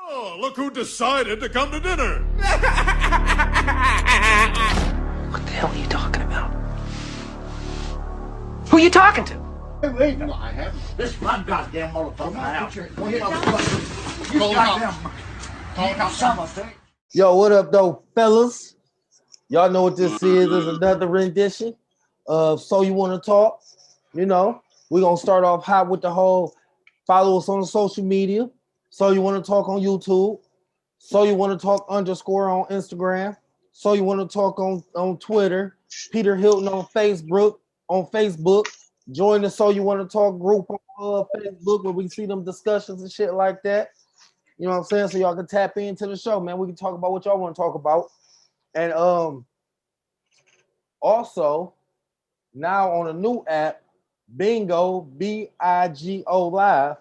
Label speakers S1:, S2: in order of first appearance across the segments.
S1: Oh, look who decided to come to dinner.
S2: What the hell are you talking about? Who are you talking to?
S3: Wait, no, I haven't. This is my goddamn motherfucker now. You goddamn son of a.
S4: Yo, what up, though, fellas? Y'all know what this is. It's another rendition of So You Want to Talk. You know, we're going to start off hot with the whole follow us on social media. So You Want to Talk on YouTube. So You Want to Talk _ on Instagram. So You Want to Talk on Twitter. Peter Hilton on Facebook. Join the So You Want to Talk group on Facebook where we see them discussions and shit like that. You know what I'm saying? So y'all can tap into the show, man. We can talk about what y'all want to talk about. And also now on a new app, Bingo, BIGO Live,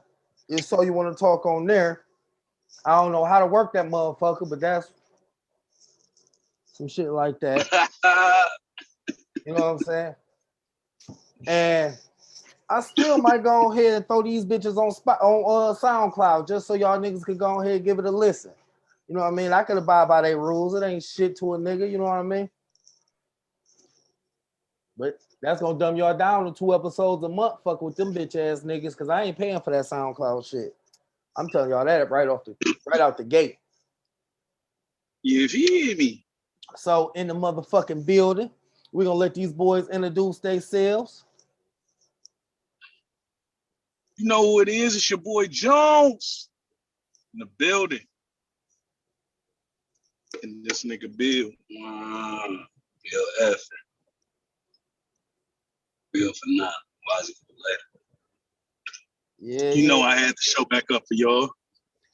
S4: is So You Want to Talk on there. I don't know how to work that motherfucker, but that's some shit like that. You know what I'm saying? And I still might go ahead and throw these bitches on SoundCloud just so y'all niggas could go ahead and give it a listen. You know what I mean? I could abide by their rules. It ain't shit to a nigga. You know what I mean? But that's gonna dumb y'all down to 2 episodes a month, fuck with them bitch ass niggas, because I ain't paying for that SoundCloud shit. I'm telling y'all that right out the gate.
S5: You hear me?
S4: So in the motherfucking building, we're gonna let these boys introduce themselves.
S5: You know who it is? It's your boy Jones in the building. And this nigga Bill. BillFN. Bill for now. Why later?
S4: Yeah,
S5: you know I had the show back up for y'all.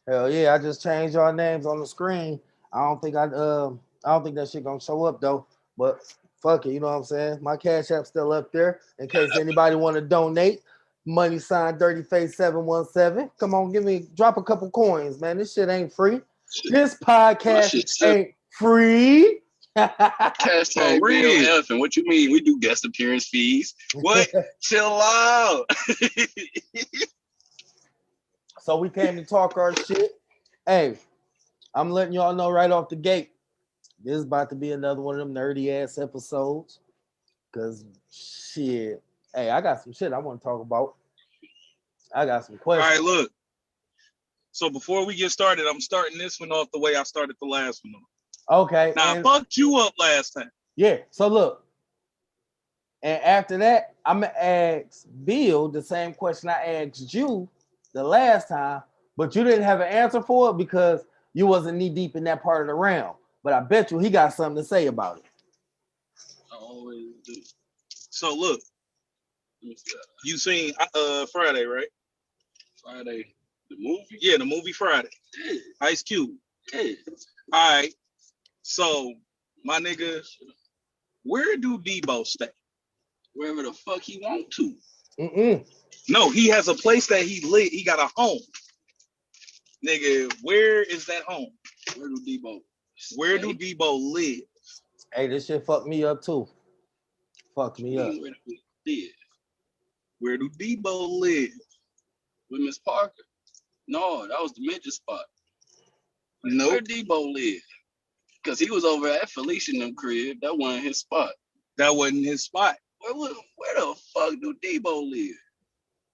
S4: Hell yeah, I just changed y'all names on the screen. I don't think that shit gonna show up though. But fuck it, you know what I'm saying? My Cash App's still up there in case anybody want to donate. Money sign Dirtyface 717. Come on, drop a couple coins, man. This shit ain't free. This podcast ain't free.
S6: Hashtag BillFN. What you mean? We do guest appearance fees. What? Chill out.
S4: So we came to talk our shit. Hey, I'm letting y'all know right off the gate. This is about to be another one of them nerdy ass episodes. Cause shit. Hey, I got some shit I want to talk about. I got some questions.
S5: All right, look. So before we get started, I'm starting this one off the way I started the last one off.
S4: Okay.
S5: Now, I fucked you up last time.
S4: Yeah. So look. And after that, I'm going to ask Bill the same question I asked you the last time, but you didn't have an answer for it because you wasn't knee deep in that part of the round. But I bet you he got something to say about it.
S6: I always do.
S5: So look. You seen Friday, right?
S6: Friday, the movie?
S5: Yeah, the movie Friday.
S6: Yeah.
S5: Ice Cube.
S6: Yeah.
S5: All right. So, my nigga, where do Debo stay?
S6: Wherever the fuck he want to.
S5: No, he has a place that he live. He got a home. Nigga, where is that home?
S6: Where do
S5: Debo live?
S4: Hey, this shit fucked me up too. Fucked me up.
S6: Where
S5: do Debo live?
S6: With Miss Parker? No, that was the midget spot.
S5: No.
S6: Where Debo live? Because he was over at Felicia in them crib. That wasn't his spot.
S5: That wasn't his spot.
S6: Where the fuck do Debo live?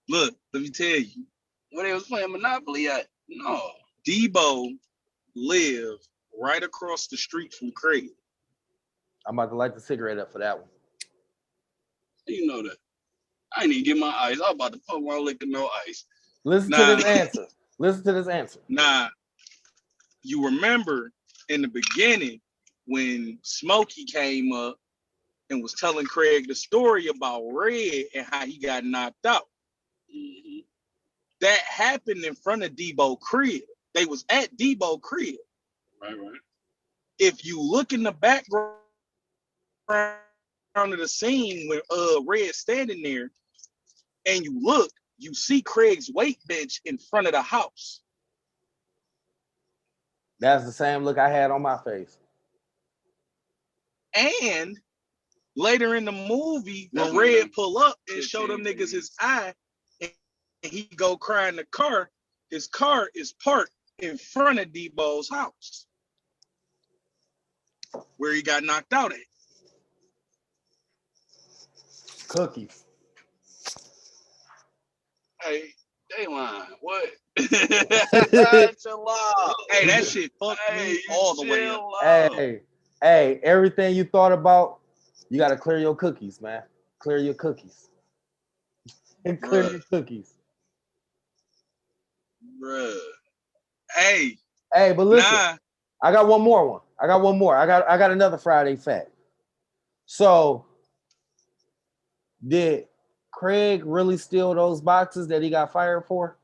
S5: Look, let me tell you.
S6: Where they was playing Monopoly at? No.
S5: Debo lived right across the street from Craig.
S4: I'm about to light the cigarette up for that one.
S6: You know that. I ain't even get my ice. I was about to put one lick of no ice.
S4: Listen to this answer.
S5: Nah. You remember in the beginning when Smokey came up and was telling Craig the story about Red and how he got knocked out.
S6: Mm-hmm.
S5: That happened in front of Debo crib. They was at Debo crib.
S6: Right.
S5: If you look in the background of the scene when Red's standing there and you look, you see Craig's weight bench in front of the house.
S4: That's the same look I had on my face.
S5: And later in the movie, when Red pull up and show them niggas his eye and he go cry in the car, his car is parked in front of Debo's house where he got knocked out at.
S4: Cookies.
S6: Hey, they lying. What? Chill out.
S5: Hey, that shit fucked me all the way up.
S4: Hey, everything you thought about, you got to clear your cookies, man. Clear your cookies. And clear your cookies.
S6: Bruh.
S5: Hey,
S4: but listen, I got one more. I got another Friday fact. So, did Craig really steal those boxes that he got fired for?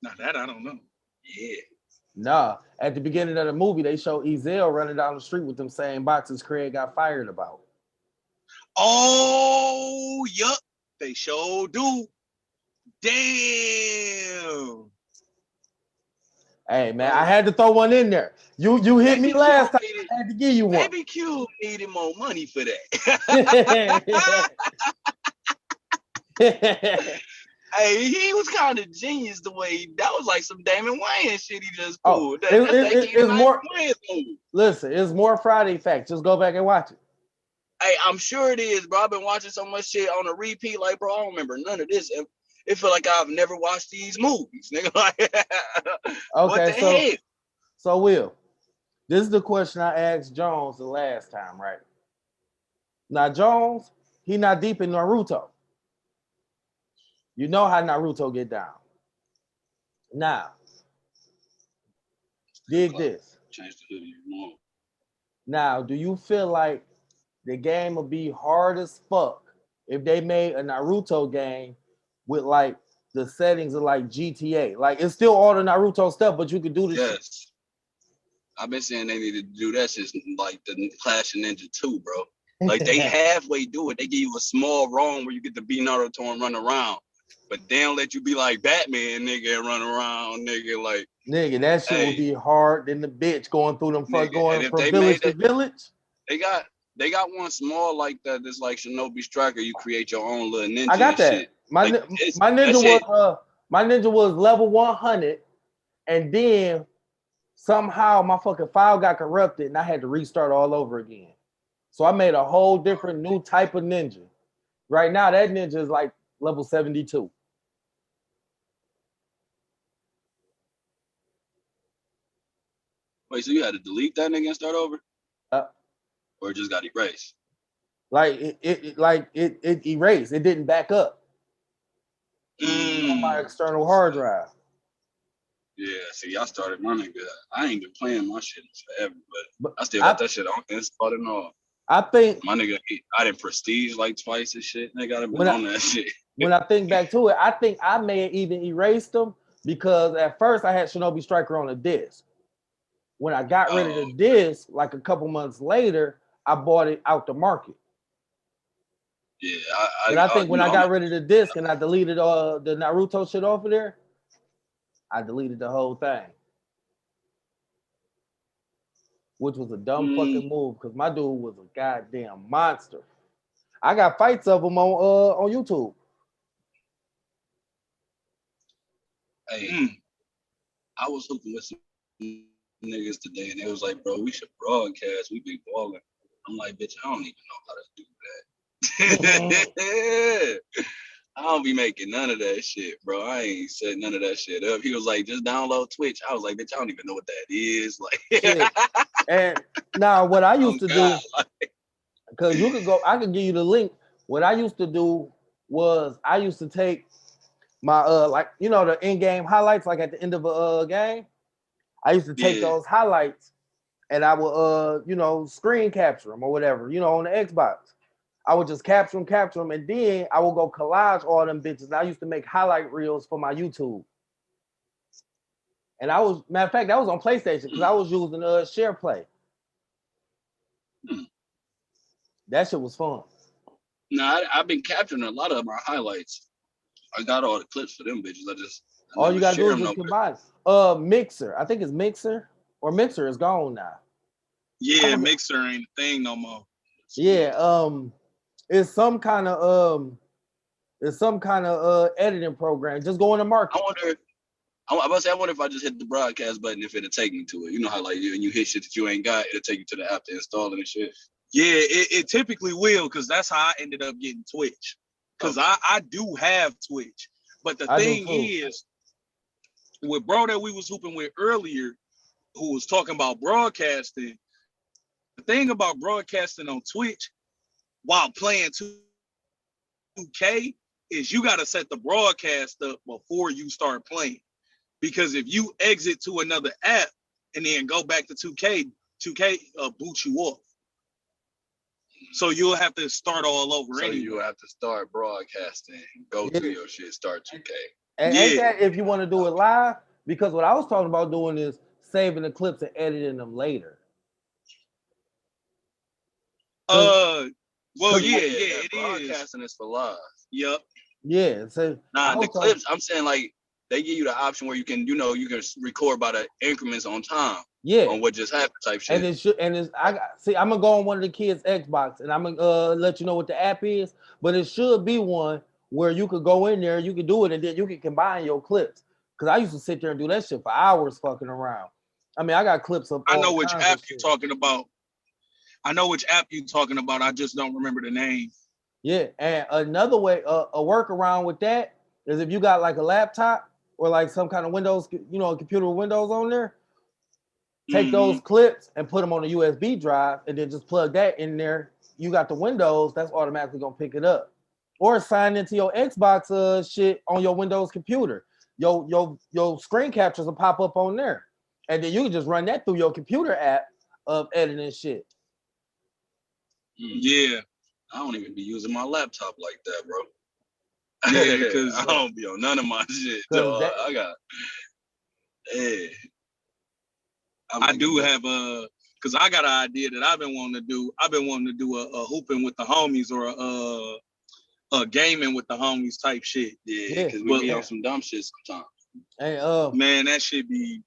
S5: Now that I don't know.
S6: Yeah.
S4: Nah. At the beginning of the movie, they show Ezell running down the street with them same boxes Craig got fired about.
S5: Oh, yup. They sure do. Damn.
S4: Hey, man, I had to throw one in there. You hit me last time. I had to give you one.
S6: Baby Q needed more money for that. Hey, he was kind of genius the way that was like some Damon Wayans shit he just pulled.
S4: It's more. Listen, it's more Friday facts. Just go back and watch it.
S6: Hey, I'm sure it is, bro. I've been watching so much shit on a repeat, like, bro, I don't remember none of this. It feel like I've never watched these movies, nigga. Like, what the hell?
S4: So, Will, this is the question I asked Jones the last time, right? Now, Jones, he not deep in Naruto. You know how Naruto get down. Now, dig this.
S6: Change the hoodie more.
S4: Now, do you feel like the game will be hard as fuck if they made a Naruto game with like the settings of like GTA? Like it's still all the Naruto stuff, but you could do this.
S6: Yes. I've been saying they need to do that shit like the Clash of Ninja 2, bro. Like they halfway do it. They give you a small roam where you get to be Naruto and run around. But they don't let you be like Batman, nigga, and run around, nigga. Like
S4: nigga, that shit would be hard than the bitch going through them going from village to village.
S6: They got one small like that. That's like Shinobi Striker. You create your own little ninja.
S4: I got that.
S6: Shit.
S4: My ninja was level 100, and then somehow my fucking file got corrupted, and I had to restart all over again. So I made a whole different new type of ninja. Right now, that ninja is like level 72.
S6: Wait, so you had to delete that nigga and start over? Or it just got erased?
S4: Like it erased. It didn't back up on my external hard drive.
S6: Yeah, see, I started my nigga. I ain't been playing my shit forever, but I still got that shit on installed and all.
S4: I think
S6: my nigga, I did Prestige like twice and shit. Nigga, I've been on that shit.
S4: When I think back to it, I think I may have even erased them because at first I had Shinobi Striker on a disc. When I got rid of the disc, like a couple months later, I bought it out the market.
S6: Yeah,
S4: but I think when I got rid of the disc and I deleted the Naruto shit off of there, I deleted the whole thing. Which was a dumb fucking move because my dude was a goddamn monster. I got fights of him on YouTube.
S6: Hey, I was hooking with some niggas today, and they was like, "Bro, we should broadcast. We be balling." I'm like, "Bitch, I don't even know how to do that." I don't be making none of that shit, bro. I ain't set none of that shit up. He was like, "Just download Twitch." I was like, "Bitch, I don't even know what that is." Like,
S4: and now what I used to do, because you could go, I could give you the link. What I used to do was I used to take my like the in-game highlights, like at the end of a game. I used to take those highlights and I would screen capture them or whatever, on the Xbox. I would just capture them, and then I would go collage all them bitches. And I used to make highlight reels for my YouTube. And matter of fact, that was on PlayStation because I was using Share Play. That shit was fun.
S6: Nah, I've been capturing a lot of my highlights. I got all the clips for them bitches.
S4: All you gotta do is just combine. Mixer. I think it's Mixer, or Mixer is gone now.
S5: Yeah, Mixer ain't a thing no more.
S4: Yeah, it's some kind of It's some kind of editing program. Just go in the market.
S6: I wonder if I just hit the broadcast button, if it'll take me to it. You know how like you hit shit that you ain't got, it'll take you to the app to install it and shit.
S5: Yeah, it typically will, because that's how I ended up getting Twitch. Because I do have Twitch. But the thing is, with bro that we was hooping with earlier, who was talking about broadcasting, the thing about broadcasting on Twitch while playing 2K is you got to set the broadcast up before you start playing. Because if you exit to another app and then go back to 2K boots you off. So you'll have to start all over.
S6: So you'll have to start broadcasting, go to your shit, start 2K.
S4: And ain't that if you want to do it live? Because what I was talking about doing is saving the clips and editing them later.
S5: Well, yeah,
S6: it broadcasting is for live.
S5: Yep.
S4: Yeah. So
S6: the clips, I'm saying like they give you the option where you can record by the increments on time.
S4: Yeah.
S6: On what just happened type shit.
S4: I'm gonna go on one of the kids' Xbox and I'm gonna let you know what the app is, but it should be one where you could go in there, you could do it, and then you can combine your clips. Because I used to sit there and do that shit for hours fucking around. I mean, I got clips of.
S5: I know which app you're talking about. I just don't remember the name.
S4: Yeah, and another way, a workaround with that is if you got like a laptop or like some kind of Windows, a computer with Windows on there, take those clips and put them on a USB drive and then just plug that in there. You got the Windows, that's automatically gonna pick it up. Or sign into your Xbox shit on your Windows computer. Your screen captures will pop up on there. And then you can just run that through your computer app of editing shit.
S5: Yeah.
S6: I don't even be using my laptop like that, bro.
S5: Yeah, because
S6: I don't be on none of my shit.
S5: I do have because I got an idea that I've been wanting to do. I've been wanting to do a hooping with the homies or a gaming with the homies type shit.
S6: Yeah, because we be on some dumb shit sometimes.
S4: Hey,
S5: man, that should be.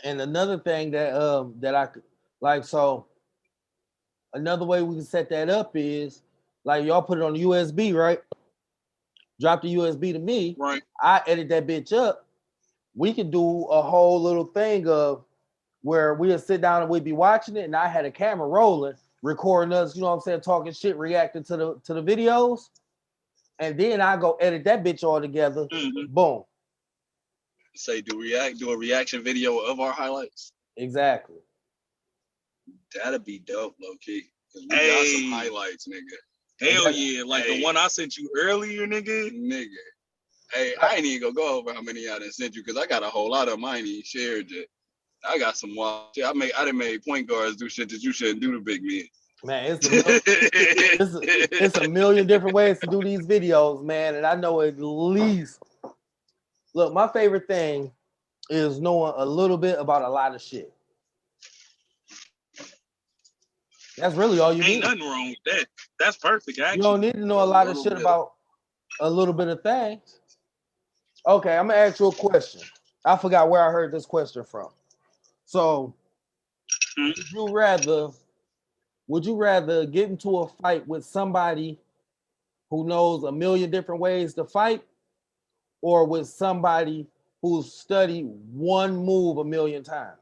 S4: And another thing that I could like, so another way we can set that up is like y'all put it on the USB, right? Drop the USB to me.
S5: Right.
S4: I edit that bitch up. We could do a whole little thing of where we'll sit down and we'd be watching it, and I had a camera rolling, recording us, you know what I'm saying, talking shit, reacting to the videos. And then I go edit that bitch all together. Boom.
S6: Say do a reaction video of our highlights.
S4: Exactly.
S6: That'd be dope, low key. We got some highlights, nigga.
S5: Hell yeah, like the one I sent you earlier, nigga.
S6: Hey, I ain't even gonna go over how many I done sent you because I got a whole lot of them I ain't even shared yet. I got some wild shit. I done made point guards do shit that you shouldn't do to big men.
S4: Man, it's a million different ways to do these videos, man. And I know at least, look, my favorite thing is knowing a little bit about a lot of shit. That's really all you need.
S5: Ain't nothing wrong with that. That's perfect, actually.
S4: You don't need to know a lot of shit about a little bit of things. Okay, I'm gonna ask you a question. I forgot where I heard this question from. So, would you rather get into a fight with somebody who knows a million different ways to fight, or with somebody who's studied one move a million times?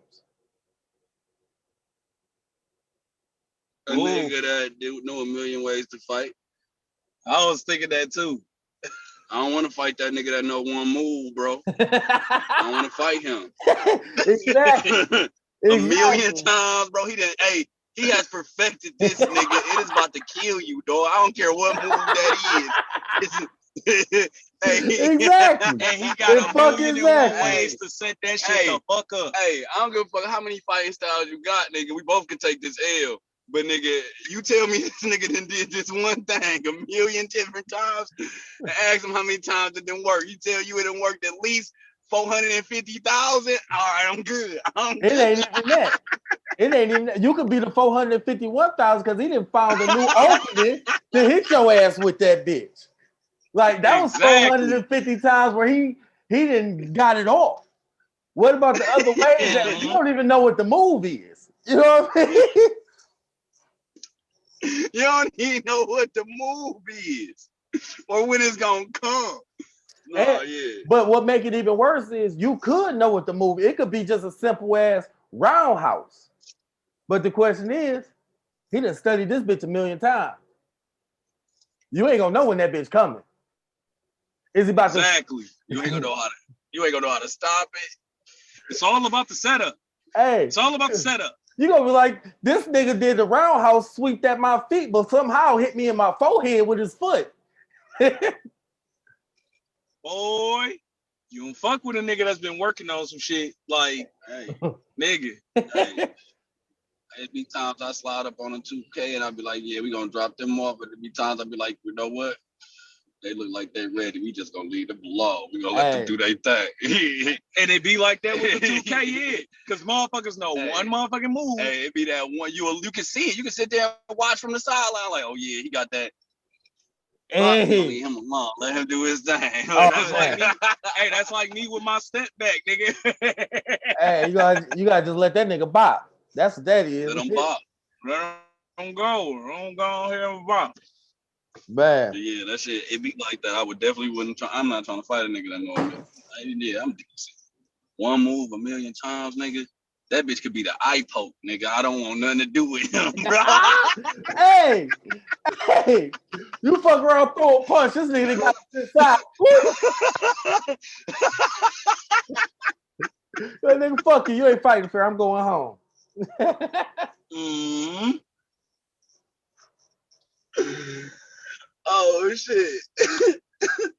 S6: A nigga that know a million ways to fight.
S5: I was thinking that too.
S6: I don't want to fight that nigga that know one move, bro. I don't want to fight him.
S4: Exactly.
S6: A million times, bro. He has perfected this nigga. It is about to kill you, dog. I don't care what move that is.
S4: Exactly.
S5: And he got a million ways to set that shit the fuck up.
S6: Hey, I don't give a fuck how many fighting styles you got, nigga. We both can take this L. But nigga, you tell me this nigga done did this one thing a million different times and ask him how many times it didn't work. You tell you it done worked at least 450,000. All right, I'm good.
S4: It ain't even that. It ain't even that. You could be the 451,000 because he didn't found a new opening to hit your ass with that bitch. Like that was 450 times where he didn't got it off. What about the other ways that you don't even know what the move is? You know what I mean?
S6: You don't even know what the move is. or when it's gonna come. No, yeah.
S4: But what make it even worse is you could know what the movie. It could be just a simple ass roundhouse. But the question is, he done studied this bitch a million times. You ain't gonna know when that bitch coming. Is he about
S6: exactly? You ain't gonna know how to. You ain't gonna know how to stop it.
S5: It's all about the setup.
S4: Hey,
S5: it's all about the setup.
S4: You gonna be like, this nigga did the roundhouse sweep at my feet, but somehow hit me in my forehead with his foot.
S5: Boy, you don't fuck with a nigga that's been working on some shit. Like,
S6: hey,
S5: nigga.
S6: Hey. It'd be times I slide up on a 2K and I'd be like, yeah, we gonna drop them off. But it'd be times I'd be like, you know what? They look like they ready. We just gonna leave them alone. We gonna let them do their thing.
S5: And it be like that with the 2K, yeah. Because motherfuckers know one motherfucking move.
S6: Hey, it be that one. You can see it. You can sit there and watch from the sideline like, oh yeah, he got that.
S4: Hey.
S6: Leave him alone. Let him do his thing.
S5: Oh, that's like me. Hey, that's like me with my step back, nigga.
S4: Hey, you gotta just let that nigga bop. That's what that is.
S6: Let him bop.
S5: Let him go. Don't go here and bop.
S4: Man.
S6: Yeah, that shit. It be like that. I would definitely wouldn't try. I'm not trying to fight a nigga that know me. Yeah, I'm decent. One move a million times, nigga. That bitch could be the eye poke, nigga. I don't want nothing to do with him, bro.
S4: Hey, you fuck around, throw a punch. This nigga got inside. That nigga, fuck you. You ain't fighting fair. I'm going home.
S6: Mm-hmm. Oh shit.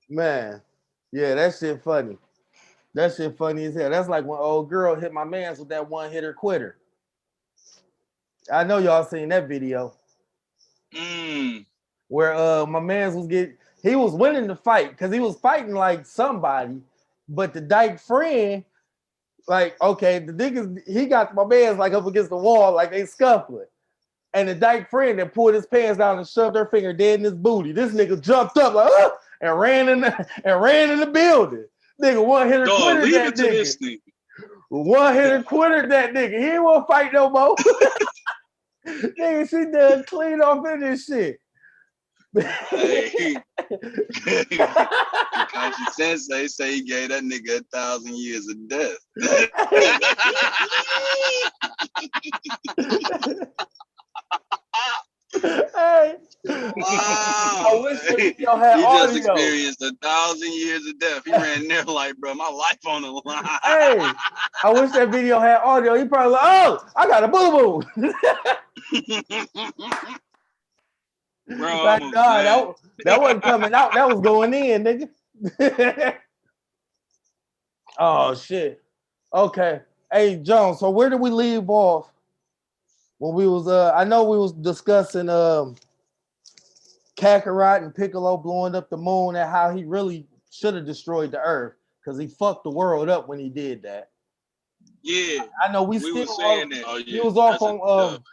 S4: Man, yeah, that shit funny. That shit funny as hell. That's like when old girl hit my mans with that one hitter quitter. I know y'all seen that video. Where my mans he was winning the fight because he was fighting like somebody, but the dyke friend, like, okay, the niggas, he got my mans like up against the wall, like they scuffling. And the dyke friend that pulled his pants down and shoved her finger dead in his booty. This nigga jumped up like, and ran in the building. Nigga, one hitter quitter that nigga. One hitter quitter that nigga. He ain't want to fight no more. Nigga, she done clean off in this shit.
S6: Hey, Kashi Sensei say he gave that nigga 1,000 years of death.
S4: Hey,
S6: wow.
S4: I wish the video had
S6: he
S4: audio.
S6: Just experienced 1,000 years of death. He ran there like, bro, my life on the line.
S4: Hey, I wish that video had audio. He probably like, oh, I got a boo boo.
S6: Bro,
S4: like, nah, that wasn't coming out. That was going in, nigga. Oh shit. Okay. Hey, Jones. So where did we leave off when we was? I know we was discussing Kakarot and Piccolo blowing up the moon and how he really should have destroyed the Earth because he fucked the world up when he did that.
S5: Yeah,
S4: I know we
S5: were
S4: still
S5: saying that.
S6: Oh, yeah.
S4: He was off on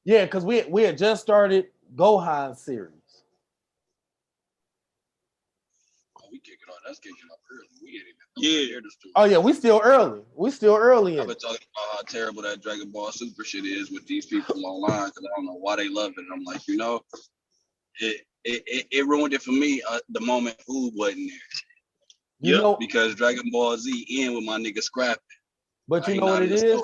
S4: yeah, because we had just started Gohan series.
S6: Oh, we kicking off. That's kicking off early. We ain't even here to start.
S4: Oh yeah, we still early.
S6: I've been talking about how terrible that Dragon Ball Super shit is with these people online because I don't know why they love it. And I'm like, it ruined it for me the moment Oob wasn't there.
S4: You know,
S6: because Dragon Ball Z in with my nigga Scrapping.
S4: But you know what it is?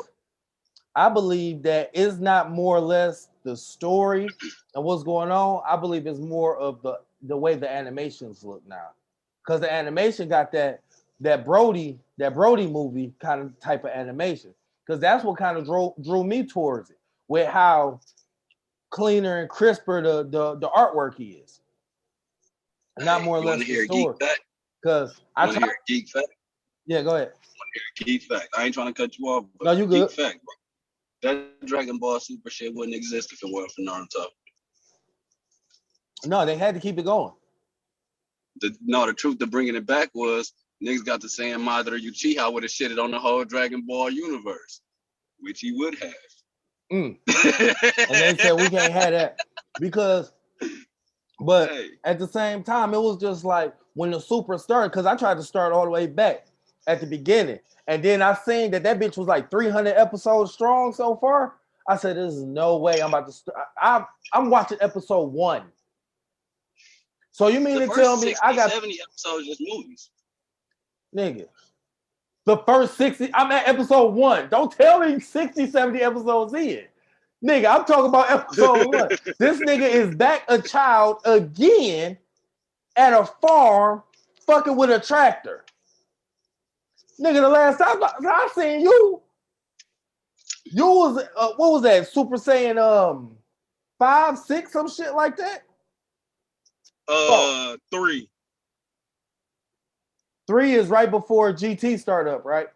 S4: I believe that it's not more or less the story and what's going on. I believe it's more of the way the animations look now. Because the animation got that Brody movie kind of type of animation. Because that's what kind of drew me towards it, with how cleaner and crisper the artwork is. Not more or less the story. Because I try
S6: geek fact.
S4: Yeah, go ahead.
S6: Geek fact. I ain't trying to cut you off. But
S4: no, you good.
S6: Geek fact, bro. That Dragon Ball Super shit wouldn't exist if it weren't for Naruto.
S4: No, they had to keep it going.
S6: The truth of bringing it back was niggas got the same Madara Uchiha would have shitted on the whole Dragon Ball universe, which he would have.
S4: And they said we can't have that because, but at the same time, it was just like when the Super started, because I tried to start all the way back at the beginning. And then I seen that bitch was like 300 episodes strong so far. I said, "There's no way I'm about to start." I'm watching episode 1. So you mean
S6: The
S4: to tell
S6: first
S4: me
S6: 60,
S4: I got
S6: 70 episodes just movies.
S4: nigga? The first 60, I'm at episode 1. Don't tell me 60, 70 episodes in. Nigga, I'm talking about episode 1. This nigga is back a child again at a farm fucking with a tractor. Nigga, the last time I seen you was what was that? Super Saiyan 5, 6, some shit like that?
S5: 3.
S4: 3 is right before GT start up, right?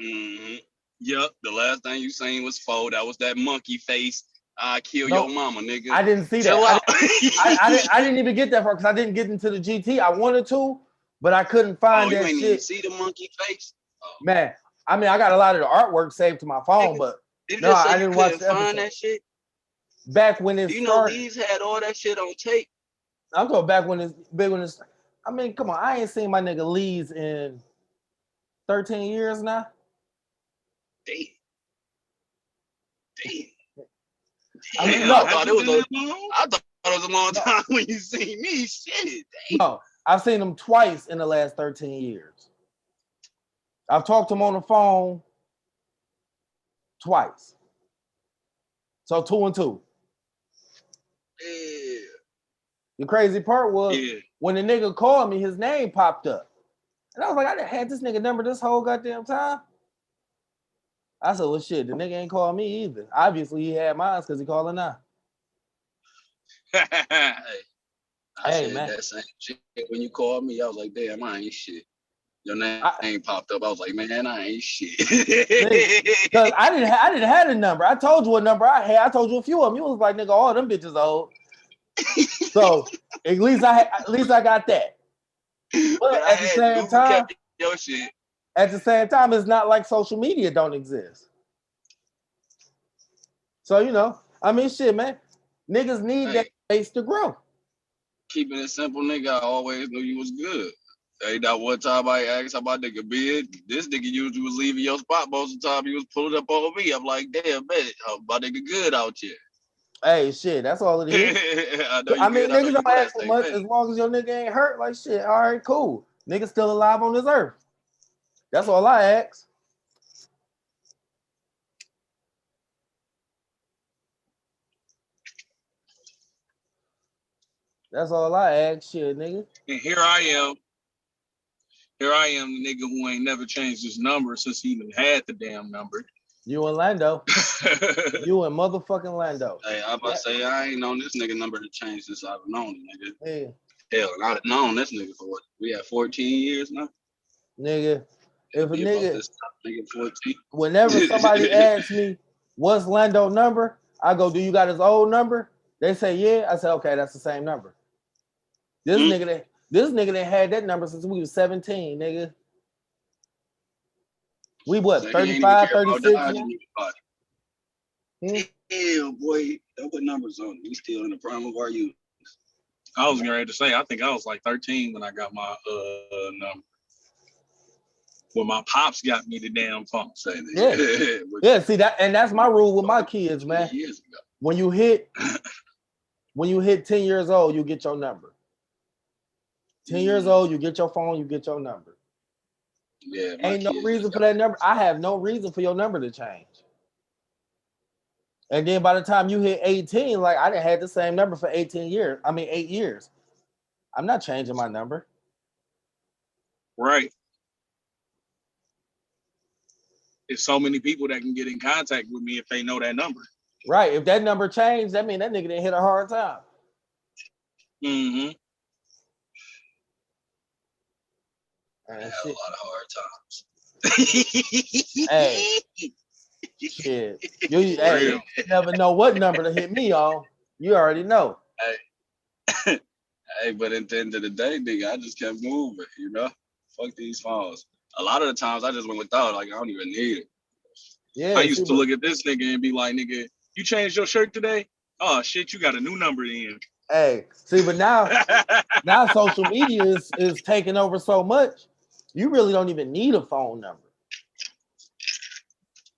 S6: Mm-hmm. Yep. The last thing you seen was 4. That was that monkey face. I kill
S4: No,
S6: your mama, nigga.
S4: I didn't see
S6: Chill
S4: that.
S6: out.
S4: I didn't even get that far because I didn't get into the GT. I wanted to, but I couldn't find
S6: you
S4: that
S6: ain't
S4: shit.
S6: even see the monkey face? Oh.
S4: Man, I mean, I got a lot of the artwork saved to my phone,
S6: Nigga,
S4: but
S6: did you
S4: no,
S6: just say
S4: I
S6: you
S4: didn't watch
S6: couldn't
S4: the
S6: find
S4: episode.
S6: that shit?
S4: Back when it
S6: You know,
S4: started.
S6: Lee's had all that shit on tape.
S4: I'm talking back when it's big when it's. I mean, come on, I ain't seen my nigga Lee's in 13 years now.
S6: Damn.
S4: I mean,
S6: Damn,
S4: no,
S6: I thought it was a long time when you seen me. Shit. Damn.
S4: No, I've seen him twice in the last 13 years. I've talked to him on the phone twice. So 2 and 2.
S6: Yeah.
S4: The crazy part was
S5: Yeah.
S4: when the nigga called me, his name popped up. And I was like, I done had this nigga number this whole goddamn time. I said, well, shit, the nigga ain't called me either. Obviously, he had mine because he calling now.
S6: I
S4: Hey,
S6: said
S4: man.
S6: that same shit when you called me. I was like, damn, I ain't shit. Your name popped up. I was like, man, I ain't shit.
S4: Because I didn't have a number. I told you what number I had. I told you a few of them. You was like, nigga, all them bitches old. So at least I got that. But at the same time,
S6: your shit.
S4: at the same time, it's not like social media don't exist. So you know, I mean, shit, man, niggas need that space to grow.
S6: Keeping it simple, nigga. I always knew you was good. Ain't that one time I asked how my nigga been? This nigga usually was leaving your spot most of the time. He was pulling up on me. I'm like, damn, man, my nigga good out here.
S4: Hey, shit, that's all it is. I mean, niggas don't ask for much as long as your nigga ain't hurt. Like, shit, all right, cool. Nigga still alive on this earth. That's all I ask. That's all I ask, shit, nigga.
S5: And here I am, the nigga who ain't never changed his number since he even had the damn number.
S4: You and Lando. You and motherfucking Lando.
S6: Hey, I about to say, I ain't known this nigga number to change since I've known him, nigga.
S4: Yeah.
S6: Hell, and I've known this nigga for what? We have 14 years now?
S4: Nigga, if a nigga,
S6: nigga 14.
S4: Whenever somebody asks me, what's Lando number? I go, do you got his old number? They say, yeah. I say, okay, that's the same number. This nigga that had that number since we was 17, nigga. We what, 35, 36?
S6: Yeah, boy. Don't put numbers on. We still in the prime of our youth.
S5: I was ready to say, I think I was like 13 when I got my number. Well, my pops got me the damn phone.
S4: Yeah. Yeah, see that, and that's my rule with my kids, man. When you hit 10 years old, you get your number. 10 years old, you get your phone, you get your number.
S6: Yeah,
S4: ain't no reason for that number. I have no reason for your number to change. And then by the time you hit 18, like I done had the same number for 8 years. I'm not changing my number.
S5: Right. There's so many people that can get in contact with me if they know that number.
S4: Right. If that number changed, that means that nigga didn't hit a hard time.
S6: Mm-hmm. I had a lot of hard times.
S4: Hey. Shit. You never know what number to hit me on. You already know.
S6: Hey. Hey, but at the end of the day, nigga, I just kept moving, you know? Fuck these phones. A lot of the times I just went without, like I don't even need it.
S4: Yeah.
S5: I used to look at this nigga and be like, nigga, you changed your shirt today? Oh shit, you got a new number in.
S4: Hey, see, but now social media is taking over so much, you really don't even need a phone number.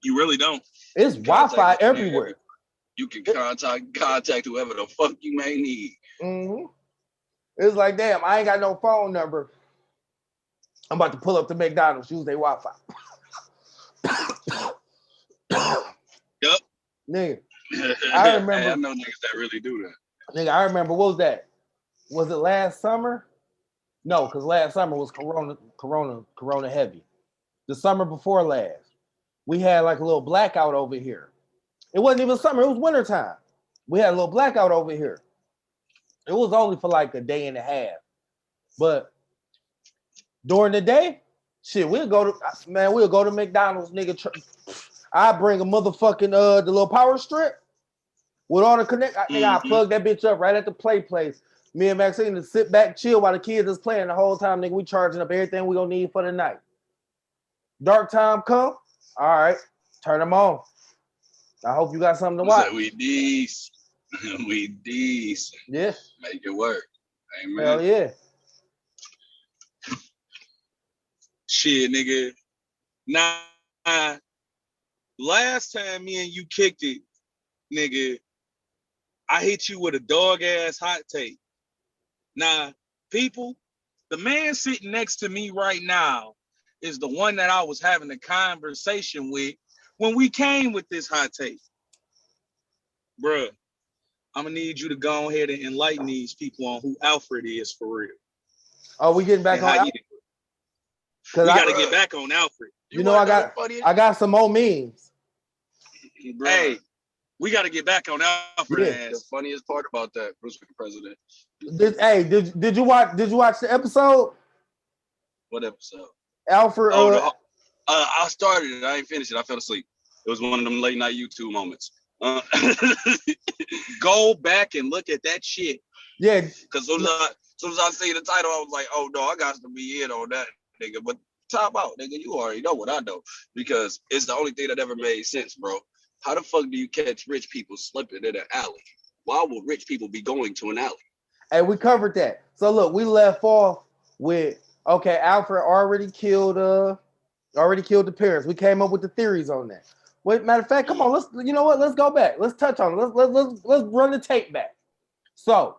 S5: You really don't.
S4: It's Wi-Fi everywhere.
S6: You can contact whoever the fuck you may need.
S4: Mm-hmm. It's like, damn, I ain't got no phone number. I'm about to pull up to McDonald's, use their Wi-Fi.
S5: Yep.
S4: Nigga, I remember.
S6: Hey, I know niggas that really do that.
S4: Nigga, I remember. What was that? Was it last summer? No, because last summer was Corona heavy. The summer before last, we had like a little blackout over here. It wasn't even summer; it was wintertime. We had a little blackout over here. It was only for like a day and a half, but during the day, shit, we'll go to McDonald's, nigga. I bring a motherfucking the little power strip with all the connect. Nigga, I plug that bitch up right at the play place. Me and Maxine to sit back, chill while the kids is playing the whole time. Nigga, we charging up everything we gonna need for the night. Dark time come. All right, turn them on. I hope you got something to watch.
S6: We decent. We decent.
S4: Yeah.
S6: Make it work. Amen.
S4: Hell yeah.
S5: Shit, nigga. Nah, last time me and you kicked it, nigga, I hit you with a dog ass hot take. Now, people, the man sitting next to me right now is the one that I was having a conversation with when we came with this hot take. Bruh, I'm gonna need you to go ahead and enlighten these people on who Alfred is for real.
S4: Oh, we getting back on Alfred?
S5: We gotta get back on Alfred.
S4: You know, I got some more memes.
S5: Bruh. Hey, we gotta get back on Alfred.
S6: Yeah. The funniest part about that, Bruce for the president.
S4: Did you watch the episode?
S6: What episode?
S4: Alfred.
S6: I started it. I ain't finished it. I fell asleep. It was one of them late night YouTube moments.
S5: Go back and look at that shit.
S4: Yeah.
S6: Because soon as I see the title, I was like, oh no, I got to be in on that, nigga. But top out, nigga, you already know what I know. Because it's the only thing that ever made sense, bro. How the fuck do you catch rich people slipping in an alley? Why would rich people be going to an alley?
S4: Hey, we covered that. So look, we left off with, okay, Alfred already killed the parents. We came up with the theories on that. Wait, matter of fact, come on, let's go back. Let's touch on it. Let's run the tape back. So,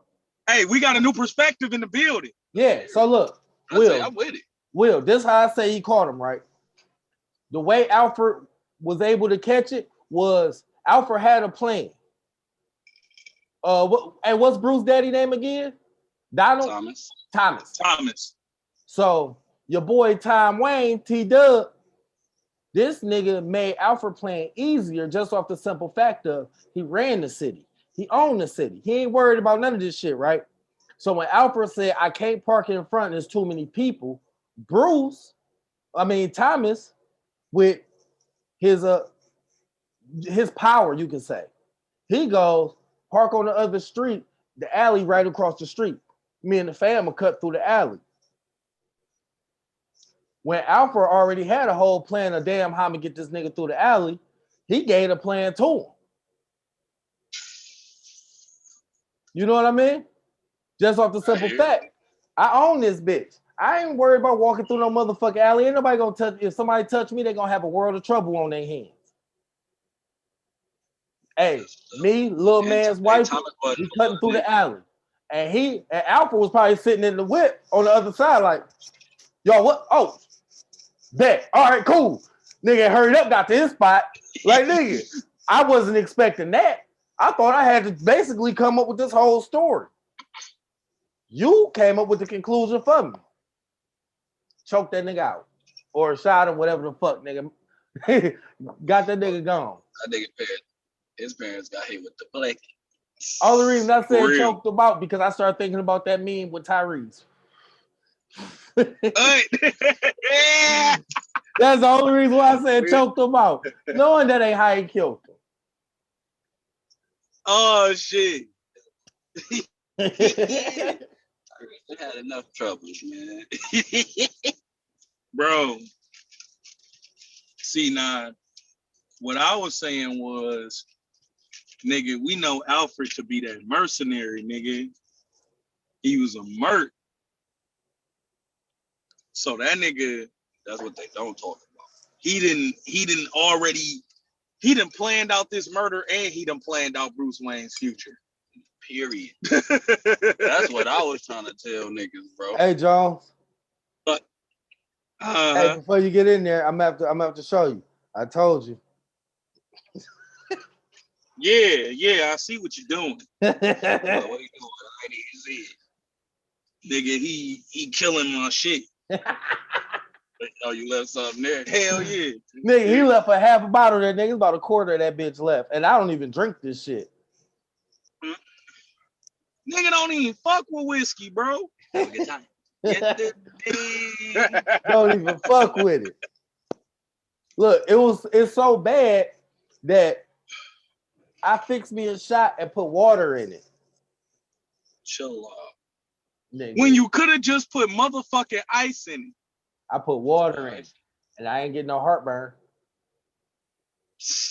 S5: hey, we got a new perspective in the building.
S4: Yeah. So look, Will,
S6: I'm with it.
S4: Will, this is how I say he caught him, right? The way Alfred was able to catch it was Alfred had a plan. What's Bruce's daddy name again? Donald?
S5: Thomas.
S4: So your boy Tom Wayne, T-Dub, this nigga made Alfred playing easier just off the simple fact of he ran the city. He owned the city. He ain't worried about none of this shit, right? So when Alfred said, I can't park in front, there's too many people, Thomas, with his power, you can say, he goes, park on the other street, the alley right across the street. Me and the fam will cut through the alley. When Alfred already had a whole plan of damn how I'm gonna get this nigga through the alley, he gave a plan to him. You know what I mean? Just off the simple fact, I own this bitch. I ain't worried about walking through no motherfucking alley. Ain't nobody gonna touch. If somebody touch me, they gonna have a world of trouble on their hands. Hey, me, little man's wife, we cutting through the alley. And Alfred was probably sitting in the whip on the other side, like, yo, what? Oh, bet. All right, cool. Nigga hurried up, got to his spot. Like, nigga, I wasn't expecting that. I thought I had to basically come up with this whole story. You came up with the conclusion for me. Choke that nigga out. Or shot him, whatever the fuck, nigga. Got that nigga gone.
S6: That nigga his parents got hit with the black.
S4: All the reason I said choked him out because I started thinking about that meme with Tyrese. That's the only reason why I said choked him out. Knowing that ain't how he killed him.
S5: Oh shit.
S6: They had enough troubles, man.
S5: Bro. See, now, what I was saying was, nigga, we know Alfred to be that mercenary, nigga. He was a merc. So that nigga,
S6: that's what they don't talk about.
S5: He done planned out this murder and he done planned out Bruce Wayne's future.
S6: Period. That's what I was trying to tell niggas, bro.
S4: Hey, Jones.
S5: But
S4: Hey, before you get in there, I'm gonna have to show you. I told you.
S5: yeah, I see what you're doing.
S6: What you doing? I need to see it. Nigga, he killing my shit. Oh, you left something there? Hell yeah.
S4: Nigga, he left a half a bottle there, nigga. It's about a quarter of that bitch left. And I don't even drink this shit.
S5: Nigga don't even fuck with whiskey, bro.
S6: Have a good time. Get the thing.
S4: Don't even fuck with it. Look, it's so bad that I fixed me a shot and put water in it.
S6: Chill out.
S4: Nigga.
S5: When you could have just put motherfucking ice in it.
S4: I put water in it, and I ain't getting no heartburn.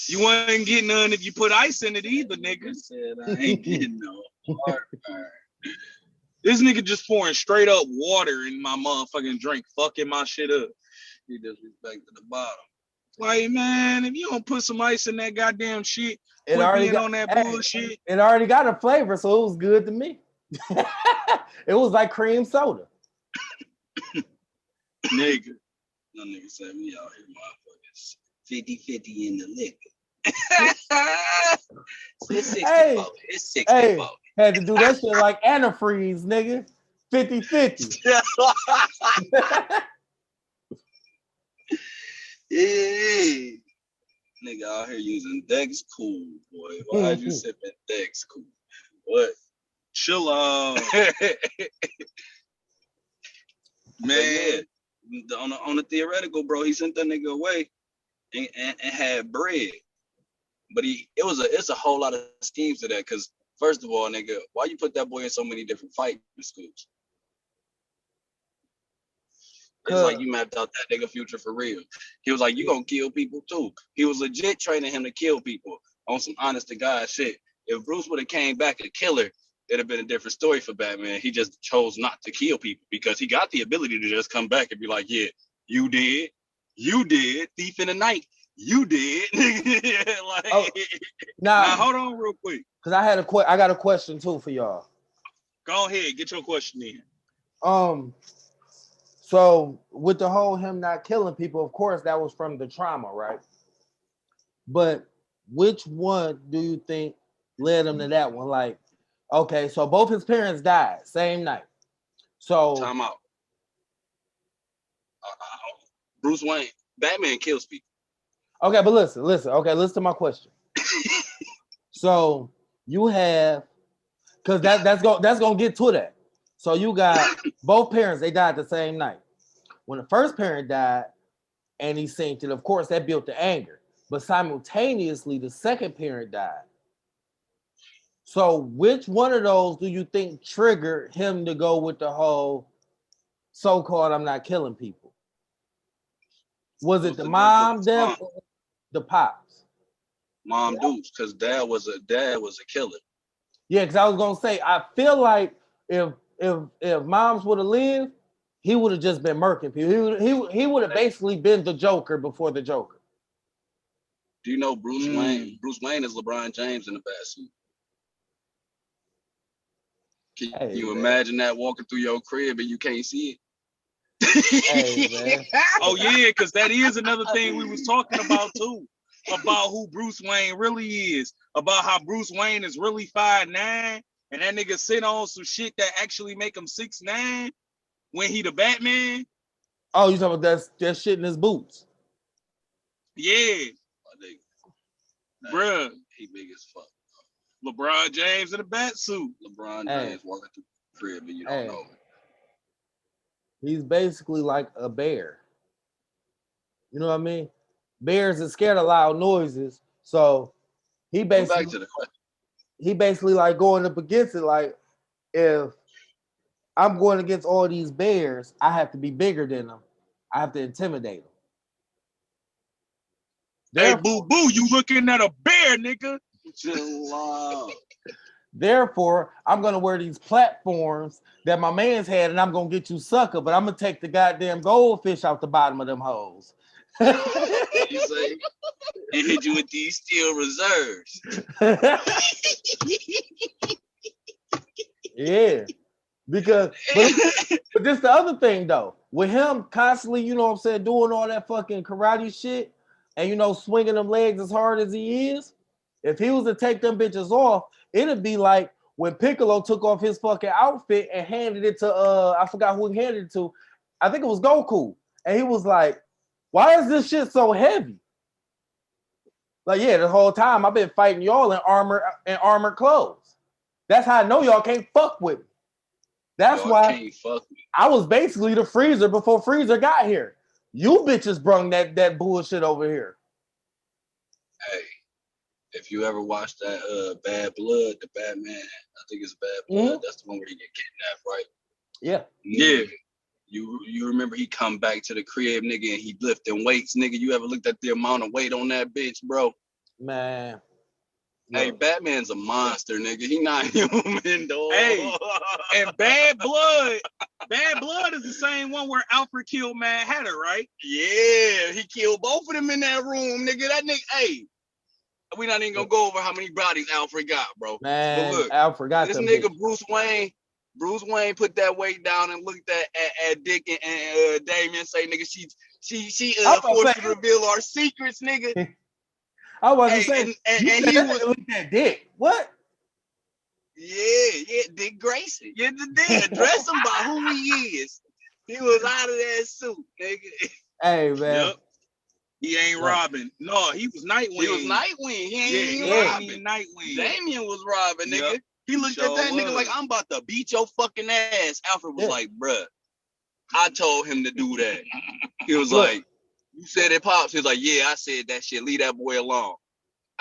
S5: You wasn't getting none if you put ice in it either, nigga.
S6: I said I ain't getting no heartburn.
S5: This nigga just pouring straight up water in my motherfucking drink, fucking my shit up.
S6: He disrespected the bottom.
S5: Like, man, if you don't put some ice in that goddamn shit,
S4: It
S5: quit
S4: already
S5: being
S4: got
S5: on that bullshit.
S4: It already got a flavor, so it was good to me. It was like cream soda.
S5: Nigga.
S6: No nigga said we out here motherfuckers 50-50 in the liquor. It's 60
S4: Hey,
S6: folk. It's 60
S4: Hey,
S6: folk.
S4: had to do that shit like antifreeze, nigga. 50-50.
S6: Yeah. Nigga out here using Dex Cool, boy. Why you sipping Dex Cool? What?
S5: Chill out.
S6: Man, on the theoretical, bro, he sent that nigga away and had bread. But it's a whole lot of schemes to that. Cause first of all, nigga, why you put that boy in so many different fighting schools? It's like you mapped out that nigga future for real. He was like, you gonna kill people too. He was legit training him to kill people on some honest to God shit. If Bruce would have came back a killer, it'd have been a different story for Batman. He just chose not to kill people because he got the ability to just come back and be like, yeah, you did, thief in the night, you did. Now hold on real quick.
S4: Cause I got a question too for y'all.
S5: Go ahead, get your question in.
S4: So with the whole him not killing people, of course, that was from the trauma, right? But which one do you think led him to that one? Like, okay, so both his parents died same night. So
S6: time out. Bruce Wayne, Batman kills people.
S4: Okay, but listen. Okay, listen to my question. So you have, because that's gonna get to that. So you got both parents, they died the same night. When the first parent died and he synced it, of course, that built the anger. But simultaneously, the second parent died. So which one of those do you think triggered him to go with the whole so-called I'm not killing people? Was it the mom death or the pops?
S6: Mom Dukes, because dad was a killer.
S4: Yeah, because I was gonna say, I feel like if moms would have lived, he would have just been murking people. He would have basically been the Joker before the Joker.
S6: Do you know Bruce Wayne? Bruce Wayne is LeBron James in the bat suit. Can you imagine that walking through your crib and you can't see it?
S4: Hey, man.
S5: Oh yeah, because that is another thing we was talking about too. About who Bruce Wayne really is. About how Bruce Wayne is really 5'9", and that nigga sit on some shit that actually make him 6'9" when he the Batman.
S4: Oh, you talking about that shit in his boots?
S5: Yeah. Bruh.
S6: He big as fuck.
S5: LeBron James in a bat suit.
S6: LeBron James walking through the crib and you don't know him.
S4: He's basically like a bear. You know what I mean? Bears are scared of loud noises, so he basically like going up against it. Like, if I'm going against all these bears, I have to be bigger than them. I have to intimidate them.
S5: Hey, boo, you looking at a bear, nigga.
S4: Therefore, I'm gonna wear these platforms that my man's had, and I'm gonna get you sucker, but I'm gonna take the goddamn goldfish out the bottom of them holes.
S6: You say, and hit you with these steel reserves.
S4: Yeah. Because but this the other thing though. With him constantly, you know what I'm saying, doing all that fucking karate shit and you know swinging them legs as hard as he is, if he was to take them bitches off, it'd be like when Piccolo took off his fucking outfit and handed it to I forgot who he handed it to. I think it was Goku. And he was like, "Why is this shit so heavy?" Like, yeah, the whole time I've been fighting y'all in armored clothes. That's how I know y'all can't fuck with me. That's
S6: Y'all
S4: why
S6: can't fuck with me.
S4: I was basically the freezer before Freezer got here. You bitches brung that bullshit over here.
S6: Hey, if you ever watched that Bad Blood, the Batman, I think it's Bad Blood. That's the one where he get kidnapped, right?
S4: Yeah.
S6: Yeah. You remember he come back to the crib, nigga, and he lifting weights, nigga. You ever looked at the amount of weight on that bitch, bro?
S4: Man.
S6: Hey, Batman's a monster, nigga. He not human, dog.
S5: Hey, and Bad Blood is the same one where Alfred killed Mad Hatter, right?
S6: Yeah, he killed both of them in that room, nigga. That nigga, hey, we not even gonna go over how many bodies Alfred got, bro.
S4: Man,
S6: but look,
S4: Alfred got
S6: this
S4: them
S6: nigga
S4: bitches.
S6: Bruce Wayne put that weight down and looked at Dick and Damien, say, nigga, she forced to reveal our secrets, nigga.
S4: I wasn't saying, and he was looked at Dick. What?
S6: Yeah, Dick Grayson. You did address him by who he is. He was out of that suit, nigga.
S4: Hey, man.
S5: Yep. He ain't Robin. No, he was Nightwing.
S6: He was Nightwing. He ain't Robin.
S5: Nightwing.
S6: Damien was Robin, nigga.
S5: Yep.
S6: He looked at that nigga like, I'm about to beat your fucking ass. Alfred was like, bruh, I told him to do that. He was like, you said it, Pops. He was like, yeah, I said that shit. Leave that boy alone.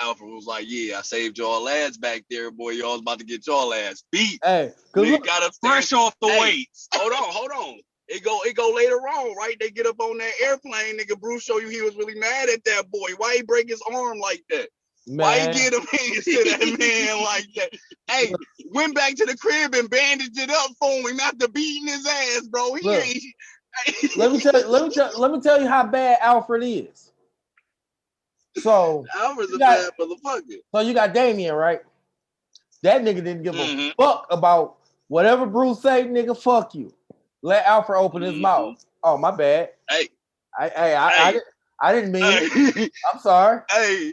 S6: Alfred was like, yeah, I saved y'all ass back there, boy. Y'all was about to get y'all ass beat.
S4: Hey,
S6: nigga got upstairs.
S5: Fresh off the weights.
S6: Hold on. It go later on, right? They get up on that airplane, nigga. Bruce show you he was really mad at that boy. Why he break his arm like that? Man. Why he get him hands to that man like that? Hey, went back to the crib and bandaged it up for him after beating his ass, bro. He
S4: Look,
S6: ain't.
S4: let me tell you how bad Alfred is. So
S6: Alfred's a bad motherfucker.
S4: So you got Damien, right? That nigga didn't give a fuck about whatever Bruce say, nigga. Fuck you. Let Alfred open his mouth. Oh, my bad.
S6: Hey,
S4: I didn't mean it. I'm sorry.
S6: Hey,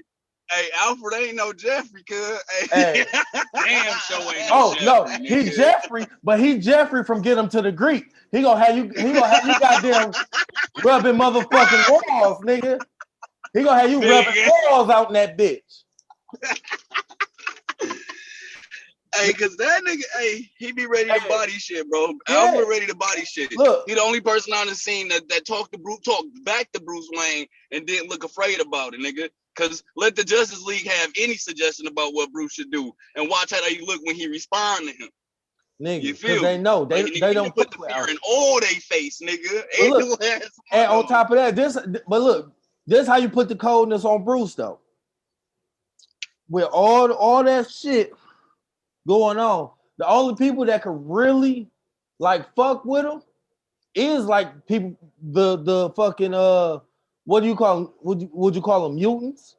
S6: Alfred ain't no Jeffrey, cuz.
S4: Hey.
S5: Damn, so ain't
S4: no
S5: Jeffrey.
S4: No, he Jeffrey, but he Jeffrey from Get Him to the Greek. He gonna have you goddamn rubbing motherfucking walls, nigga. He gonna have you rubbing walls out in that bitch.
S6: Hey, cause that nigga, he be ready to body shit, bro.
S4: Yeah.
S6: Alfred ready to body shit.
S4: Look,
S6: he the only person on the scene that talked back to Bruce Wayne and didn't look afraid about it, nigga. Cause let the Justice League have any suggestion about what Bruce should do, and watch how they look when he respond to him.
S4: Nigga,
S6: you feel?
S4: They know they don't
S6: put the fear in all they face, nigga.
S4: And on top of that, this how you put the coldness on Bruce though. With all that shit going on, the only people that could really like fuck with him is like people the fucking what do you call them? Would you call them mutants?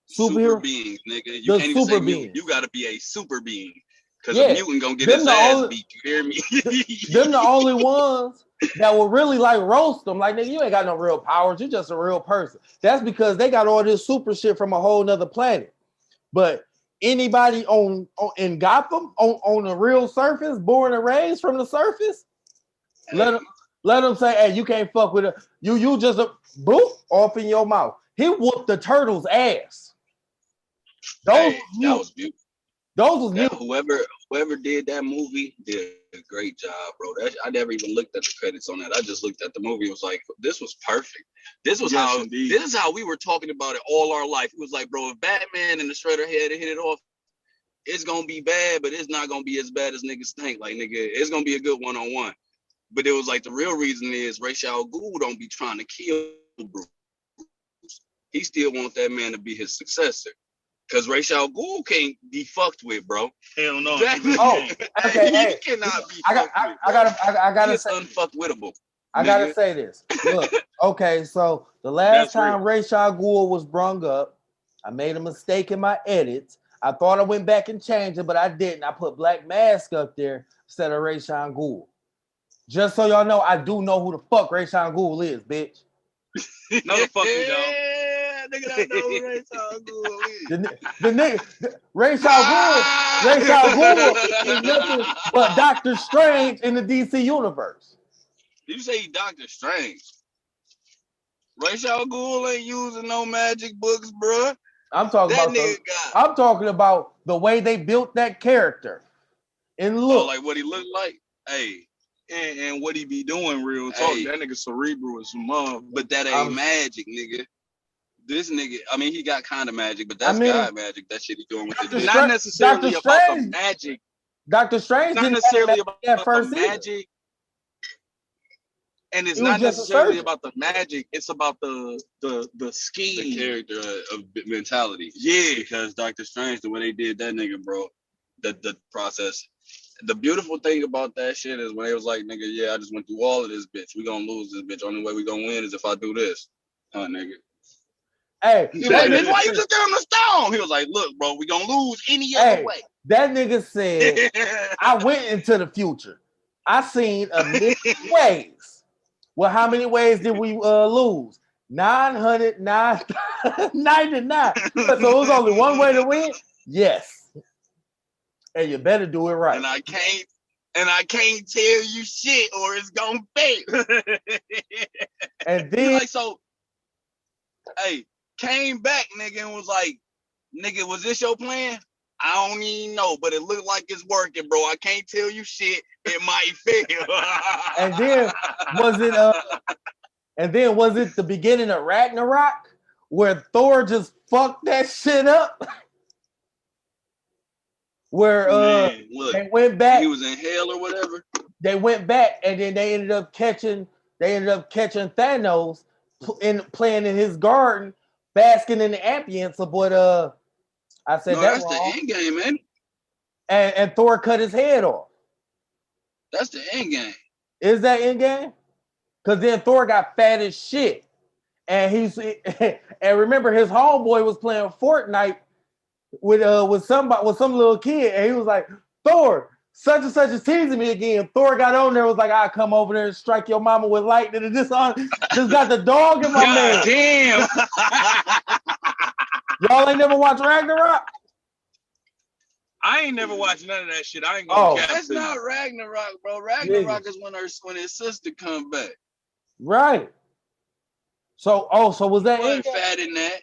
S6: Super beings, nigga. You can't even say mutant. You gotta be a super being. Because a mutant gonna get his ass beat. You hear me?
S4: Them the only ones that will really like roast them. Like, nigga, you ain't got no real powers. You're just a real person. That's because they got all this super shit from a whole nother planet. But anybody in Gotham on the real surface, born and raised from the surface, let them say, hey, you can't fuck with it. You just boop off in your mouth. He whooped the turtle's ass.
S6: That was beautiful.
S4: Those was beautiful.
S6: Whoever did that movie did a great job, bro. I never even looked at the credits on that. I just looked at the movie. It was like, this was perfect. This is how we were talking about it all our life. It was like, bro, if Batman and the Shredder had to hit it off, it's gonna be bad, but it's not gonna be as bad as niggas think. Like, nigga, it's gonna be a good one-on-one. But it was like the real reason is Ra's al Ghul don't be trying to kill Bruce. He still wants that man to be his successor. Cause Ra's al Ghul can't be fucked with, bro.
S5: Hell no.
S4: Okay.
S6: He cannot be.
S4: I gotta say,
S6: unfuckwittable.
S4: I gotta say this. Look, okay, so the last time Ra's al Ghul was brung up, I made a mistake in my edits. I thought I went back and changed it, but I didn't. I put Black Mask up there instead of Rayshawn Gould. Just so y'all know, I do know who the fuck Rayshawn Gould is, bitch.
S5: No, the fuck you don't.
S6: Yeah, nigga, I know who Rayshawn Gould is.
S4: The nigga, Rayshawn Gould is nothing but Doctor Strange in the DC universe.
S6: Did you say Doctor Strange? Rayshawn Gould ain't using no magic books, bruh.
S4: I'm talking I'm talking about the way they built that character. And look,
S6: like what he looked like. Hey.
S5: And what he be doing, real talk. Hey, that nigga cerebral as some mother.
S6: But that ain't magic, nigga. This nigga, I mean, he got kind of magic, but that's God magic. That shit he doing with the
S5: not necessarily about the magic.
S4: Doctor Strange
S5: not necessarily about the magic. And it's not necessarily about the magic. It's about the scheme,
S6: the character of mentality.
S5: Yeah,
S6: because Doctor Strange, the way they did that nigga, bro, the process. The beautiful thing about that shit is when they was like, nigga, yeah, I just went through all of this, bitch. We gonna lose this, bitch. Only way we gonna win is if I do this. Nigga.
S4: Hey,
S6: he was like, bitch, why you just give him the stone? He was like, look, bro, we gonna lose any other way.
S4: That nigga said, I went into the future. I seen a million ways. Well, how many ways did we lose? 999. So it was only one way to win? Yes. And you better do it right.
S6: And I can't tell you shit or it's gonna fail.
S4: And then
S6: like, so, hey, came back, nigga, and was like, nigga, was this your plan? I don't even know, but it looked like it's working, bro. I can't tell you shit. It might fail.
S4: And then was it the beginning of Ragnarok where Thor just fucked that shit up? Where they went back.
S6: He was in hell or whatever.
S4: They went back and then they ended up catching Thanos playing in his garden, basking in the ambience of what I said that's wrong.
S6: The end game, man.
S4: And Thor cut his head off.
S6: That's the end game.
S4: Is that end game? Because then Thor got fat as shit. And and remember his homeboy was playing Fortnite with some little kid, and he was like, Thor, such and such is teasing me again. Thor got on there, was like, I'll come over there and strike your mama with lightning, and just got the dog in my mouth.
S5: Damn.
S4: Y'all ain't never watched Ragnarok?
S5: I ain't never watched none of that shit. I ain't gonna
S6: that's not Ragnarok, bro. Ragnarok is when his sister come back.
S4: Right. So was that
S6: fat in that?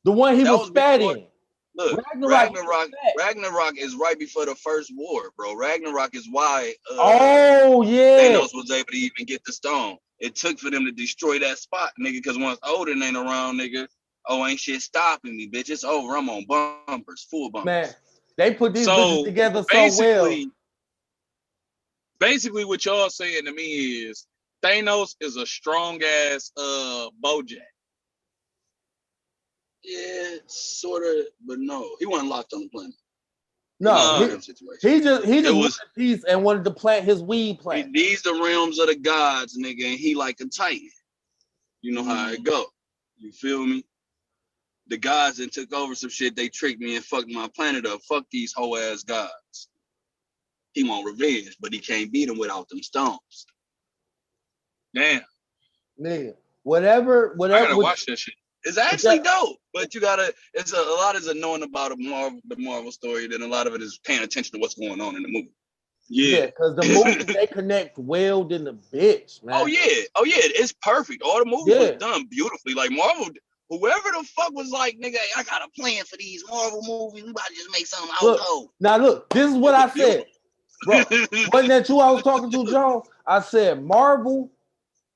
S4: The one he was fat in.
S6: Look, Ragnarok is right before the first war, bro. Ragnarok is why Thanos was able to even get the stone. It took for them to destroy that spot, nigga, because once Odin ain't around, nigga, ain't shit stopping me, bitch. It's over. I'm on bumpers, full bumpers.
S4: Man, they put these bitches together so well.
S5: Basically, what y'all saying to me is Thanos is a strong ass Bojack.
S6: Yeah, sort of, but no, he wasn't locked on the planet.
S4: No, he just wanted peace and wanted to plant his weed plant.
S6: These the realms of the gods, nigga, and he like a titan. You know how it go. You feel me? The gods that took over some shit, they tricked me and fucked my planet up. Fuck these whole ass gods. He want revenge, but he can't beat them without them stones.
S5: Damn.
S4: Nigga, whatever.
S5: I gotta watch that shit.
S6: It's actually dope, but you gotta. It's a lot is knowing about the Marvel story. Then a lot of it is paying attention to what's going on in the movie.
S4: Yeah, because the movies they connect well than the bitch, man.
S6: Oh yeah, it's perfect. All the movies was done beautifully. Like Marvel, whoever the fuck was like, nigga, I got a plan for these Marvel movies. We about to just make something out of.
S4: Now look, this is what I said, bro. Wasn't that you I was talking to, John? I said Marvel,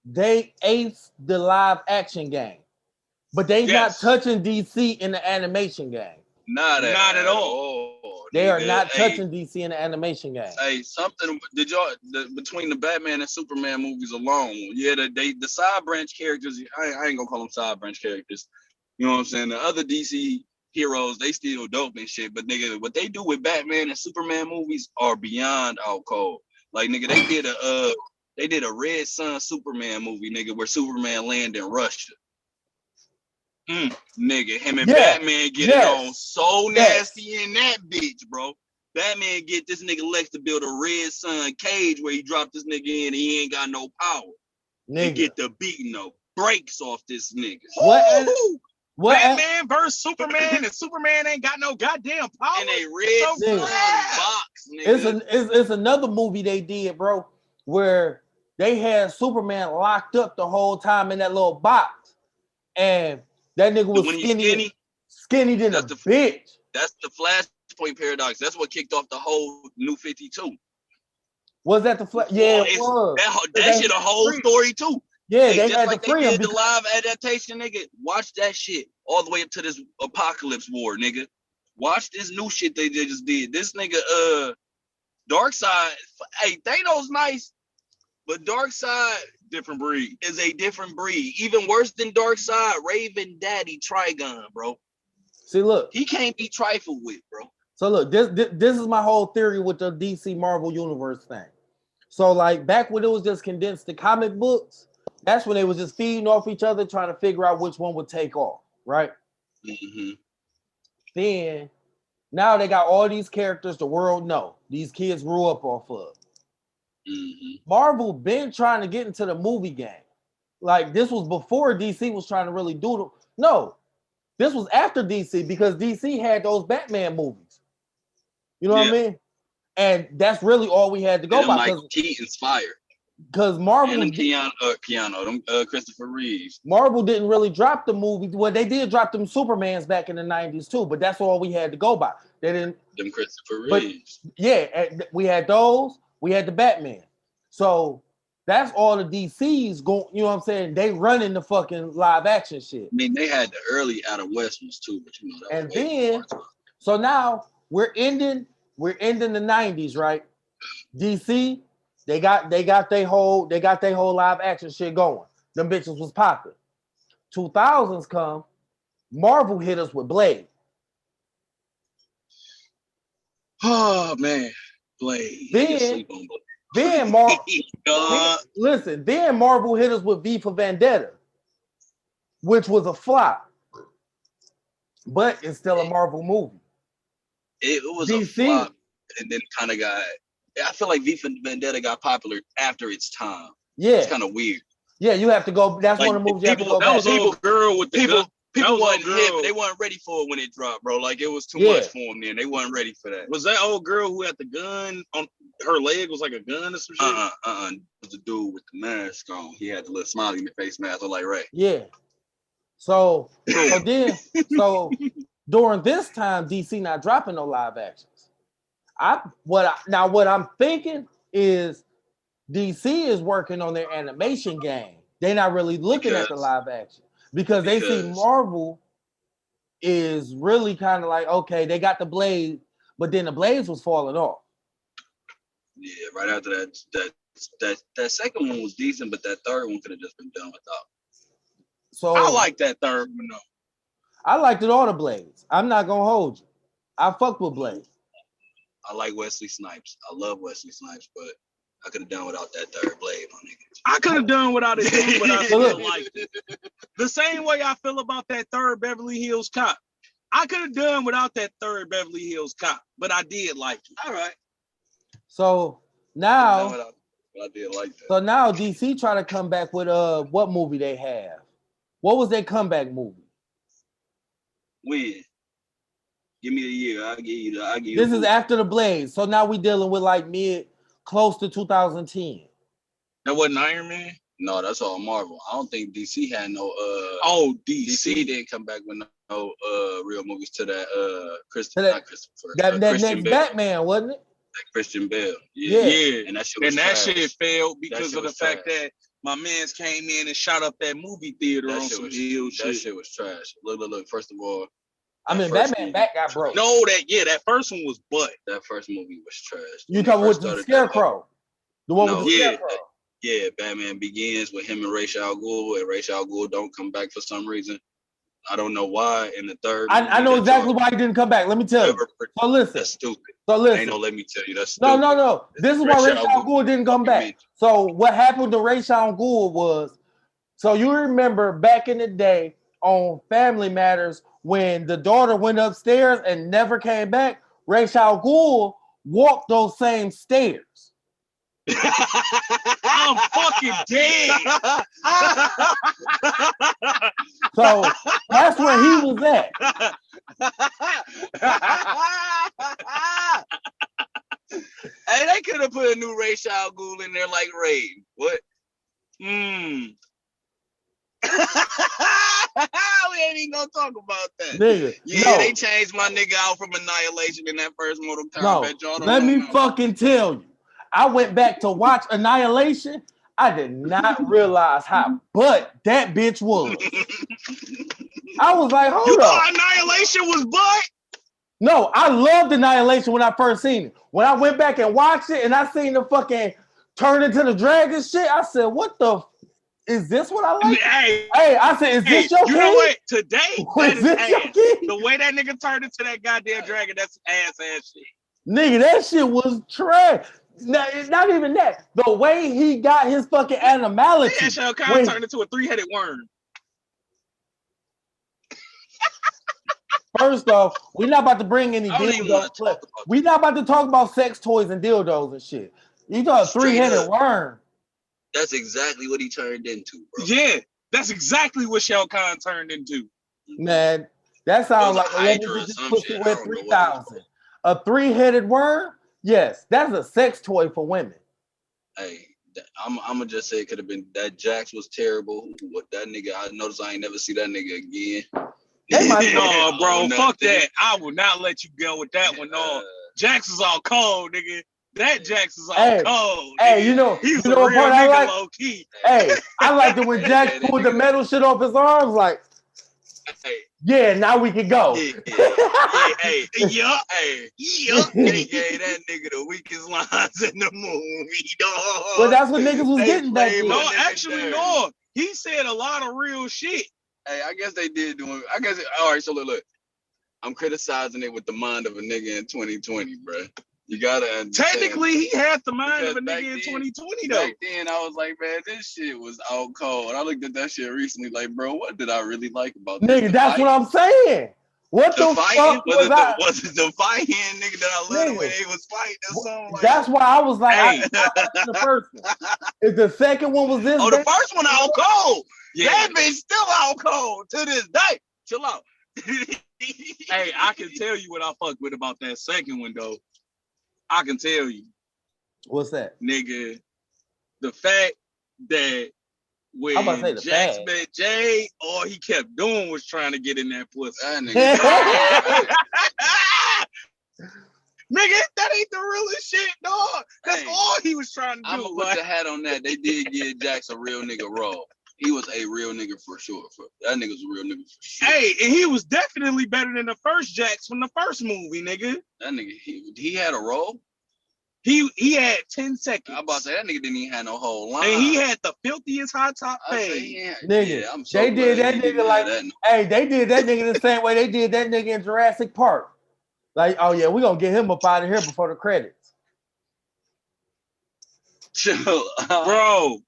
S4: they ace the live action game. But they not touching DC in the animation game.
S6: Not at all.
S4: They are not touching DC in the animation game.
S6: Hey, something did y'all between the Batman and Superman movies alone? Yeah, the side branch characters. I ain't gonna call them side branch characters. You know what I'm saying? The other DC heroes, they still dope and shit. But nigga, what they do with Batman and Superman movies are beyond out cold. Like nigga, they did a Red Sun Superman movie, nigga, where Superman landed in Russia.
S5: Nigga, him and Batman get it on so nasty in that bitch, bro. Batman get this nigga Lex to build a Red Sun cage where he dropped this nigga in and he ain't got no power. Nigga. Get the beating the brakes off this nigga.
S4: What?
S7: Batman versus Superman and Superman ain't got no goddamn power.
S5: In a Red Sun box, nigga.
S4: It's another movie they did, bro, where they had Superman locked up the whole time in that little box. And that nigga was skinny than a bitch.
S5: That's the Flashpoint paradox. That's what kicked off the whole New 52.
S4: Was that the Flash? Yeah, it was.
S5: That shit a whole story too.
S4: Yeah, they had to free him.
S5: The live adaptation, nigga. Watch that shit all the way up to this Apocalypse War, nigga. Watch this new shit they just did. This nigga, Darkseid. Hey, Thanos nice, but Darkseid
S7: different breed.
S5: Is a different breed. Even worse than Darkseid, Raven Daddy Trigon, bro.
S4: See, look,
S5: he can't be trifled with, bro.
S4: So look, this is my whole theory with the DC Marvel Universe thing. So like back when it was just condensed to comic books, that's when they was just feeding off each other, trying to figure out which one would take off, right?
S5: Mm-hmm.
S4: Then now they got all these characters the world know. These kids grew up off of.
S5: Mm-hmm.
S4: Marvel been trying to get into the movie game. Like this was before DC was trying to really do no. This was after DC because DC had those Batman movies. You know what I mean? And that's really all we had to go by.
S5: Michael Keaton's fire.
S4: Because Marvel
S5: and Christopher Reeves.
S4: Marvel didn't really drop the movie. Well, they did drop them Supermans back in the 90s too, but that's all we had to go by. They didn't
S5: them Christopher Reeves.
S4: We had those, we had the Batman. So that's all the DC's going, you know what I'm saying? They running the fucking live action shit.
S5: I mean, they had the early Adam West ones too, but you know that.
S4: And then so now we're ending the 90s, right? DC, they got their whole live action shit going. Them bitches was popping. 2000s come, Marvel hit us with Blade.
S5: Oh man, Blade.
S4: Then Marvel hit us with V for Vendetta, which was a flop, but it's still a Marvel movie.
S5: It was DC, a flop, and then kind of got. I feel like V for Vendetta got popular after its time.
S4: Yeah,
S5: it's kind of weird.
S4: Yeah, you have to go. That's like, one of the movies you have to go.
S5: That
S4: back.
S5: was old girl with the people wasn't hip. They weren't ready for it when it dropped, bro. Like it was too much for them. Then they weren't ready for that.
S7: Was that old girl who had the gun on her leg? Was like a gun or some shit?
S5: It was the dude with the mask on. He had the little smiley face mask, like Ray.
S4: Yeah. So during this time, DC not dropping no live actions. What I'm thinking is DC is working on their animation game. They're not really looking at the live action because they see Marvel is really kind of like, okay, they got the Blade, but then the Blades was falling off.
S5: Yeah, right after that second one was decent, but that third one could have just been done without.
S4: So
S5: I like that third one though.
S4: I liked it all the Blades. I'm not gonna hold you. I fuck with Blade.
S5: I like Wesley Snipes. I love Wesley Snipes, but I could have done without that third Blade, my nigga.
S7: I could have done without it too, but I still liked it. The same way I feel about that third Beverly Hills Cop. I could have done without that third Beverly Hills Cop, but I did like it.
S5: All right.
S4: So now,
S5: I did like that.
S4: So now DC try to come back with what movie they have? What was their comeback movie?
S5: When? Give me a year. I'll give you.
S4: This is after the Blade. So now we dealing with like close to 2010.
S5: That wasn't Iron Man? No, that's all Marvel. I don't think DC had no DC didn't come back with no real movies to that Christian
S4: next
S5: Bale.
S4: Batman, wasn't it?
S5: Christian Bale.
S7: Yeah.
S5: And that shit failed because of the fact that my mans came in and shot up that movie theater on some ill shit. That shit was trash. Look. First of all,
S4: I mean, Batman back got broke.
S5: No, that first one was butt. That first movie was trash.
S4: You talking with the Scarecrow? The one with the Scarecrow?
S5: Yeah, Batman Begins with him and Ra's al Ghul, and Ra's al Ghul don't come back for some reason. I don't know why. In the third,
S4: I know exactly why he didn't come back. Let me tell you. So listen.
S5: That's stupid.
S4: So listen.
S5: Ain't no let me tell you. That's stupid.
S4: No. This is why Ra's al Ghul didn't come back. So what happened to Ra's al Ghul was, so you remember back in the day on Family Matters when the daughter went upstairs and never came back. Ra's al Ghul walked those same stairs.
S7: I'm fucking dead.
S4: So that's where he was at.
S6: Hey, they could have put a new Ra's al Ghul in there like Raid. What? We ain't even gonna talk about that.
S4: Nigga,
S6: They changed my nigga out from Annihilation in that first Mortal Kombat.
S4: No, let me fucking tell you. I went back to watch Annihilation. I did not realize how butt that bitch was. I was like, hold up.
S7: You thought Annihilation was butt?
S4: No, I loved Annihilation when I first seen it. When I went back and watched it and I seen the fucking turn into the dragon shit, I said, what the is this what I like? Hey, I said, is this your king?
S7: You know what? Today,
S4: is this your king?
S7: The way that nigga turned into that goddamn dragon, that's ass shit.
S4: Nigga, that shit was trash. Not even that. The way he got his fucking animality.
S7: Yeah, Shao Kahn turned into a 3-headed worm.
S4: First off, we're not about to bring any dildos. We're not about to talk about sex toys and dildos and shit. You got a 3-headed worm.
S6: That's exactly what he turned into, bro.
S7: Yeah, that's exactly what Shao Kahn turned into.
S4: Man, that sounds like a pussy with 3,000. A 3-headed worm? Yes, that's a sex toy for women.
S6: Hey, I'm gonna just say it could have been that Jax was terrible. What that nigga? I noticed I ain't never see that nigga again.
S7: No, bro, fuck that. I will not let you go with that one. No, Jax is all cold, nigga. That Jax is all cold.
S4: Hey, you know,
S7: he's
S4: you know
S7: a real
S4: what
S7: nigga,
S4: like?
S7: low key.
S4: Hey, I liked it when Jax pulled the metal shit off his arms, like. Yeah, now we can go.
S6: Hey, They gave that nigga the weakest lines in the movie, dog.
S4: Well, that's what niggas was getting back then.
S7: No, actually, no. He said a lot of real shit.
S6: Hey, I guess they did do it. I guess, all right, so look. I'm criticizing it with the mind of a nigga in 2020, bro. You gotta understand.
S7: Technically, he had the mind of a nigga in 2020, though.
S6: Back then, I was like, man, this shit was out cold. I looked at that shit recently, like, bro, what did I really like about this?
S4: Nigga, that's what I'm saying. What the fuck was
S6: it the fighting, nigga, that I loved when they was fighting or something? Like,
S4: that's why I was like, I the first one. If the second one was this,
S6: the first one out cold. Yeah. That bitch still out cold to this day. Chill out.
S7: Hey, I can tell you what I fucked with about that second one, though. I can tell you.
S4: What's that?
S7: Nigga, the fact that when Jax met Jay, all he kept doing was trying to get in that pussy.
S6: That nigga.
S7: Nigga, that ain't the realest shit, dog. That's all he was trying to do.
S6: I'm gonna put the hat on that. They did give Jax a real nigga role. He was a real nigga for sure. That nigga's a real nigga for sure.
S7: Hey, and he was definitely better than the first Jax from the first movie, nigga.
S6: That nigga, he had a role.
S7: He had 10 seconds.
S6: I'm about to say that nigga didn't even have no whole line.
S7: And he had the filthiest hot top fade.
S4: Nigga,
S6: I'm so
S4: they did that nigga like, hey, they did that nigga the same way they did that nigga in Jurassic Park. Like, oh yeah, we're gonna get him up out of here before the credits.
S7: Bro.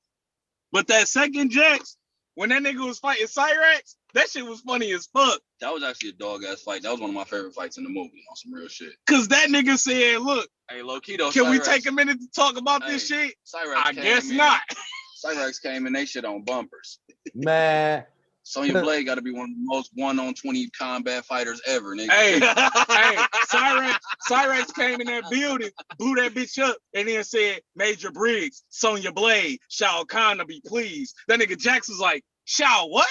S7: But that second Jax, when that nigga was fighting Cyrax, that shit was funny as fuck.
S6: That was actually a dog ass fight. That was one of my favorite fights in the movie on some real shit.
S7: Cause that nigga said, look,
S6: hey, low key though,
S7: can Cyrax, we take a minute to talk about this shit?
S6: Cyrax
S7: I guess not.
S6: Cyrax came in, they shit on bumpers.
S4: Man.
S6: Sonya Blade got to be one of the most 1-on-20 combat fighters ever, nigga.
S7: Hey, Cyrax came in that building, blew that bitch up, and then said, Major Briggs, Sonya Blade, Shao Kahn to be pleased. That nigga Jax was like, Shao what?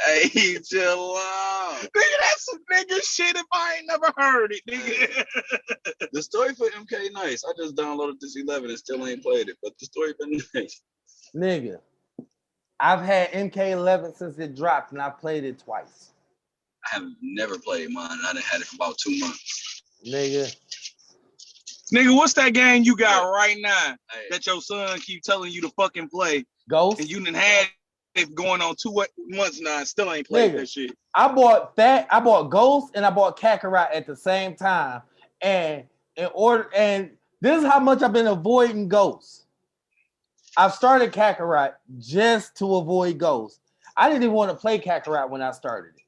S6: Hey, chill out.
S7: Nigga, that's some nigga shit if I ain't never heard it, nigga.
S6: The story for MK nice. I just downloaded this 11 and still ain't played it, but the story been nice.
S4: Nigga, I've had MK11 since it dropped and I played it twice.
S6: I have never played mine. I done had it for about 2 months.
S4: Nigga,
S7: what's that game you got right now that your son keep telling you to fucking play?
S4: Ghost?
S7: And you done had it going on 2 months now and still ain't played that shit.
S4: I bought Ghost and I bought Kakarot at the same time. And this is how much I've been avoiding Ghost. I've started Kakarot just to avoid ghosts. I didn't even want to play Kakarot when I started it.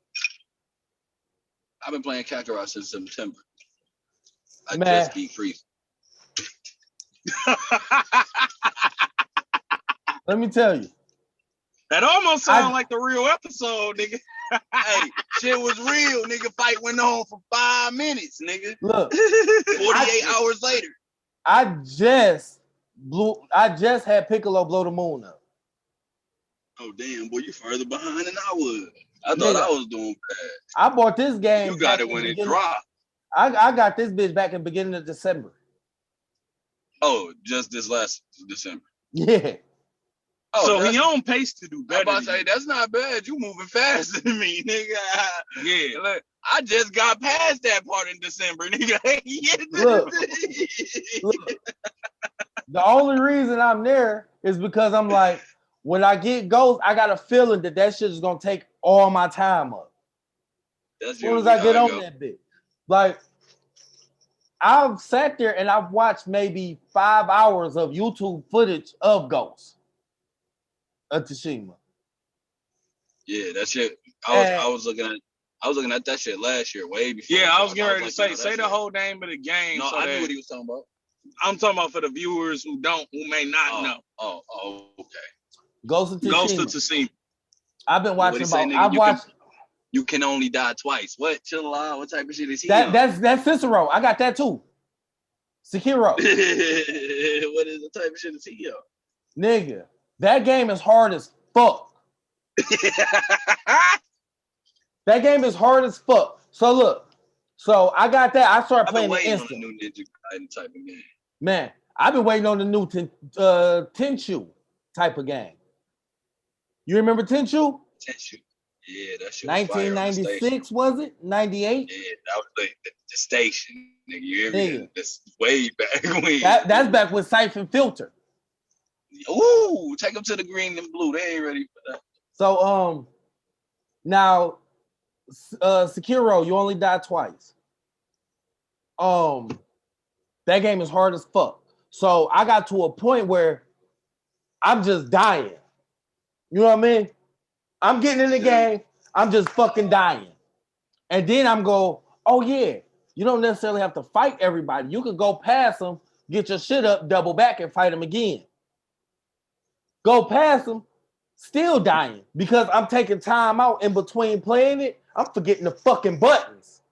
S6: I've been playing Kakarot since September. I
S4: Man.
S6: just beat Freeze.
S4: Let me tell you.
S5: That almost sounds like the real episode, nigga.
S6: Hey, shit was real, nigga. Fight went on for 5 minutes, nigga.
S4: Look,
S6: 48 hours later.
S4: I just had Piccolo blow the moon up.
S6: Oh damn, boy, you further behind than I was. I thought I was doing bad.
S4: I bought this game.
S6: You got it when it dropped.
S4: I got this bitch back in the beginning of December.
S6: Oh, just this last December.
S4: Yeah.
S5: Oh, so he on pace to do better.
S6: I'm about to say that's not bad. You moving faster than me, nigga.
S5: Yeah.
S6: Look, I just got past that part in December, nigga.
S4: Look, the only reason I'm there is because I'm like, when I get Ghost, I got a feeling that shit is gonna take all my time up. As soon as I get on that bitch, like I've sat there and I've watched maybe 5 hours of YouTube footage of Ghost of Tsushima.
S6: Yeah, that shit. I was looking at that shit last year, way before.
S5: Yeah, I was getting ready to say the whole name of the game.
S6: No, I knew what he was talking about.
S5: I'm talking about for the viewers who may not know.
S6: Oh, okay.
S4: Ghost of
S5: Tsushima.
S4: I've been watching
S6: You can only die twice. What? Chill out. What type of shit is he?
S4: That's Cicero. I got that too. Sekiro.
S6: What is the type of shit is he on?
S4: Nigga, that game is hard as fuck. That game is hard as fuck. So look, I got that. I started playing the instant.
S6: New Ninja Gaiden type of game.
S4: Man, I've been waiting on the new Tenchu type of game. You remember Tenchu?
S6: Tenchu. Yeah, that shit.
S4: 1996 was it? 98?
S6: Yeah, that was the station, nigga. You hear me? That's way back when.
S4: That's back with Siphon Filter.
S6: Ooh, take them to the green and blue. They ain't ready for that.
S4: So now Sekiro, you only die twice. That game is hard as fuck. So I got to a point where I'm just dying. You know what I mean? I'm getting in the game, I'm just fucking dying. And then I'm going, oh yeah, you don't necessarily have to fight everybody. You can go past them, get your shit up, double back, and fight them again. Go past them, still dying, because I'm taking time out in between playing it. I'm forgetting the fucking buttons.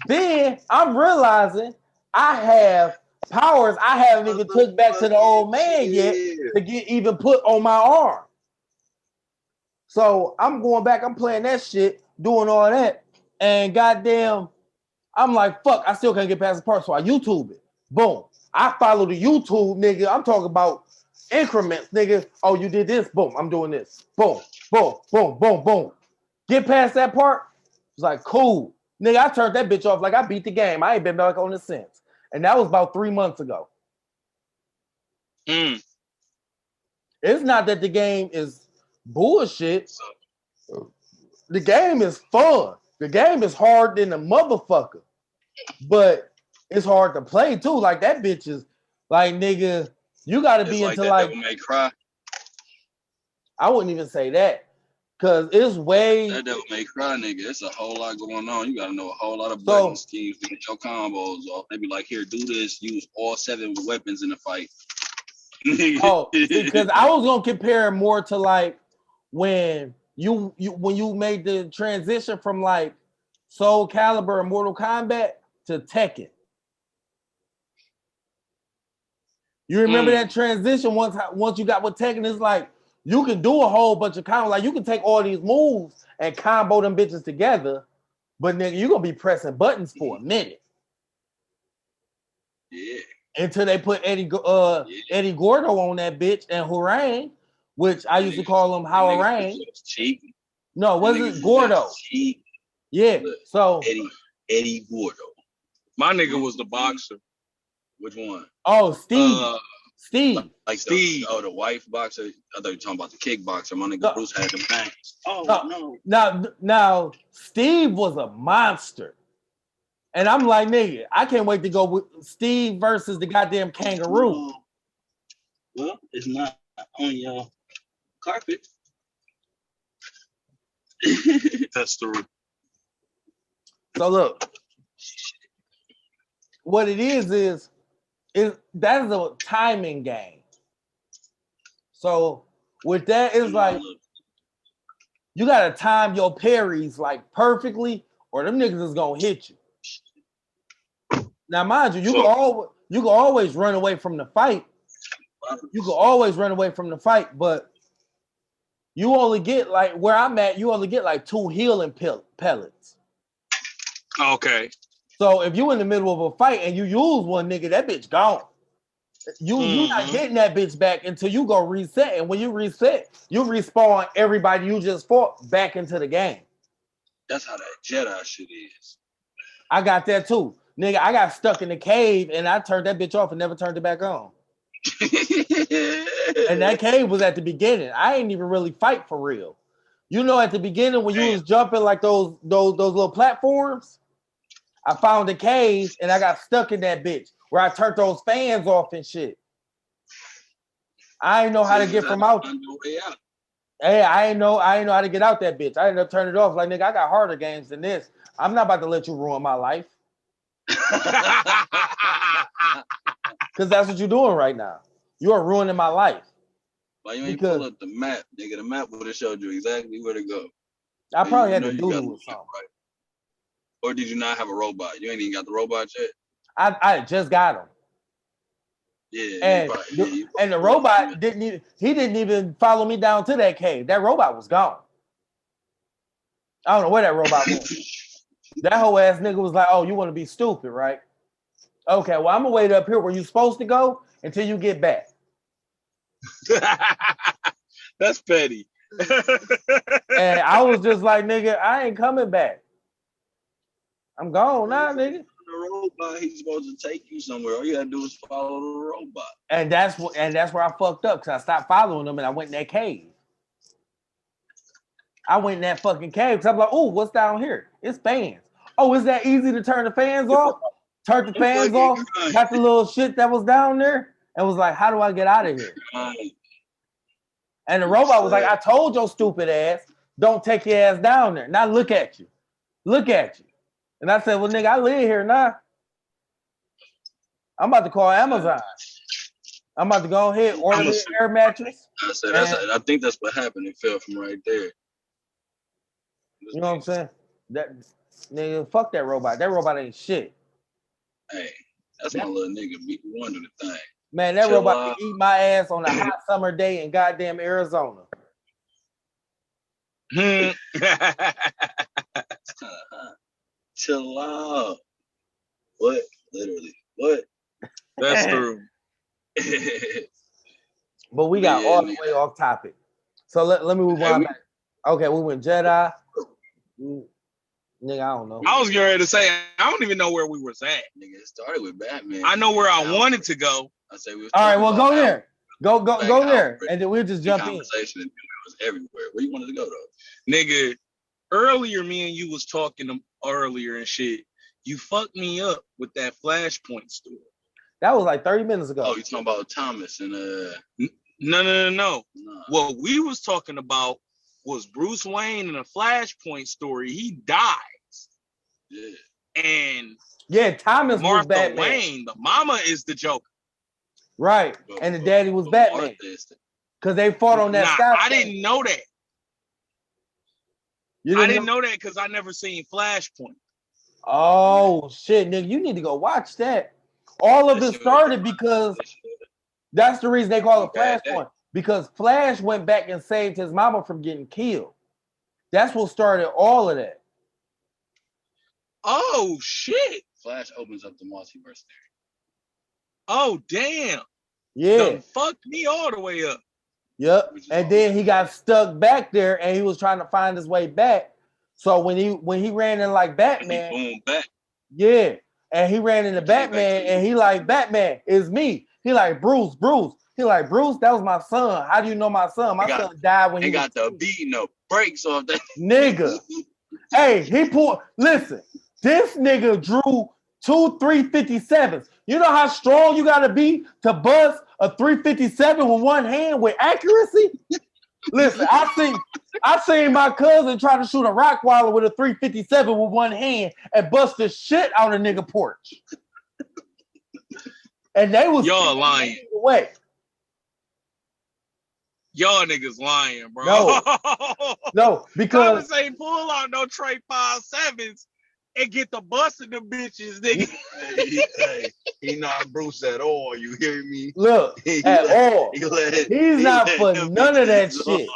S4: Then I'm realizing I have powers I haven't even took back to the old man yet to get even put on my arm. So I'm going back, I'm playing that shit, doing all that, and goddamn, I'm like, fuck, I still can't get past the part, so I YouTube it. Boom. I follow the YouTube, nigga. I'm talking about increments, nigga. Oh, you did this? Boom, I'm doing this. Boom, boom, boom, boom, boom. Get past that part. It's like, cool. Nigga, I turned that bitch off like I beat the game. I ain't been back on it since. And that was about 3 months ago. It's not that the game is bullshit. The game is fun. The game is hard than a motherfucker. But it's hard to play too. Like that bitch is like, nigga, you gotta be into like
S6: Devil May Cry.
S4: I wouldn't even say that. Cause it's way
S6: that Devil May Cry, nigga. It's a whole lot going on. You gotta know a whole lot of button schemes to get your combos off. They be like, here, do this. Use all 7 weapons in the fight.
S4: Because I was gonna compare more to like when you made the transition from like Soul Calibur and Mortal Kombat to Tekken. You remember that transition once you got with Tekken? It's like you can do a whole bunch of combos. Like you can take all these moves and combo them bitches together, but nigga, you're gonna be pressing buttons for a minute.
S6: Yeah.
S4: Until they put Eddie Gordo on that bitch and Hurrang, which I used to call him Hurrang. No, wasn't Gordo? Yeah. So
S6: Eddie Gordo.
S5: My nigga was the boxer.
S6: Which one?
S4: Oh, Steve. Steve.
S6: Like Steve. The wife boxer. I thought you were talking about the kickboxer. My nigga Bruce had them things.
S4: Oh, no. Now, Steve was a monster. And I'm like, nigga, I can't wait to go with Steve versus the goddamn kangaroo.
S6: Well, it's not on your carpet.
S5: That's true.
S4: So look, what it is that is a timing game. So with that, it's like you gotta time your parries like perfectly, or them niggas is gonna hit you. Now, mind you, you can always run away from the fight. You can always run away from the fight, but you only get like where I'm at. You only get like 2 healing pellets.
S5: Okay.
S4: So if you in the middle of a fight and you use one, nigga, that bitch gone. You not getting that bitch back until you go reset. And when you reset, you respawn everybody you just fought back into the game.
S6: That's how that Jedi shit is.
S4: I got that too. Nigga, I got stuck in the cave and I turned that bitch off and never turned it back on. And that cave was at the beginning. I ain't even really fight for real. You know, at the beginning when you was jumping like those little platforms, I found a cave and I got stuck in that bitch where I turned those fans off and shit. I didn't know how to get from out. Hey, I ain't know how to get out that bitch. I ended up turning it off. Like, nigga, I got harder games than this. I'm not about to let you ruin my life. Because that's what you're doing right now. You are ruining my life.
S6: Why you ain't pull up the map, nigga? The map would have showed you exactly where to go.
S4: I probably had to do it with something.
S6: Right. Or did you not have a robot? You ain't even got the robot yet?
S4: I just got him.
S6: Yeah.
S4: And the robot didn't even follow me down to that cave. That robot was gone. I don't know where that robot was. That whole ass nigga was like, oh, you want to be stupid, right? Okay, well, I'm gonna wait up here where you're supposed to go until you get back.
S5: That's petty.
S4: And I was just like, nigga, I ain't coming back. I'm gone now, nigga.
S6: The robot, he's supposed to take you somewhere. All you gotta do is follow the robot.
S4: And that's where I fucked up because I stopped following them and I went in that cave. I went in that fucking cave because I'm like, oh, what's down here? It's fans. Oh, is that easy to turn the fans off? Turned the fans off, got the little shit that was down there, and was like, how do I get out of here? And the robot was like, I told your stupid ass, don't take your ass down there. Now look at you. Look at you. And I said, well, nigga, I live here now. I'm about to call Amazon. I'm about to go ahead, order this air mattress.
S6: I think that's what happened. It fell from right there.
S4: You know what I'm saying? That nigga, fuck that robot. That robot ain't shit.
S6: Hey, that's my little nigga. Be wonder the thing.
S4: Man, that robot can eat my ass on a hot summer day in goddamn Arizona.
S6: It's kind of hot. Chill out. What? Literally. What?
S5: That's true.
S4: But we got all the way off topic. So let me move on back. Okay, we went Jedi. Nigga, I don't know.
S5: I was getting ready to say, I don't even know where we was at.
S6: Nigga, it started with Batman.
S5: I know where I wanted to go.
S6: I say we was
S4: all right, well, go there. Go there. And then we'll just jump in.
S6: Conversation was everywhere. Where you wanted to go, though?
S5: Nigga, earlier, me and you was talking earlier and shit. You fucked me up with that Flashpoint story.
S4: That was like 30 minutes ago.
S6: Oh, you talking about Thomas and
S5: No.
S6: Nah.
S5: What we was talking about was Bruce Wayne in a Flashpoint story. He dies.
S6: Yeah.
S5: And
S4: Thomas was Batman.
S5: Wayne, the mama is the Joker.
S4: Right. And the daddy was Batman. Because they fought on that sky.
S5: I didn't know that. I didn't know that because I never seen Flashpoint.
S4: Oh shit, nigga, you need to go watch that. All of this started because that's the reason they call it Flashpoint. Because Flash went back and saved his mama from getting killed. That's what started all of that.
S5: Oh shit!
S6: Flash opens up the multiverse theory.
S5: Oh damn!
S4: Yeah,
S5: done fucked me all the way up.
S4: Yep. And then he got stuck back there, and he was trying to find his way back. So when he ran in like Batman,
S6: boom, back.
S4: Yeah, and he ran into Batman, and he like, Batman, it's me. He like, Bruce. He like, Bruce, that was my son. How do you know my son? My son died when he
S6: got the beating the brakes off that
S4: nigga. Hey, he pulled. Listen, This nigga drew 2 357s. You know how strong you gotta be to bust a 357 with one hand with accuracy? Listen, I seen my cousin try to shoot a Rottweiler with a 357 with one hand and bust the shit out of nigga porch. And they was
S7: y'all lying.
S4: Away.
S7: Y'all niggas lying, bro.
S4: No, because
S7: Thomas ain't pull out no Trey 5.7s and get the bust of them bitches, nigga.
S8: He not Bruce at all. You hear me?
S4: Look, He's not for none of that shit.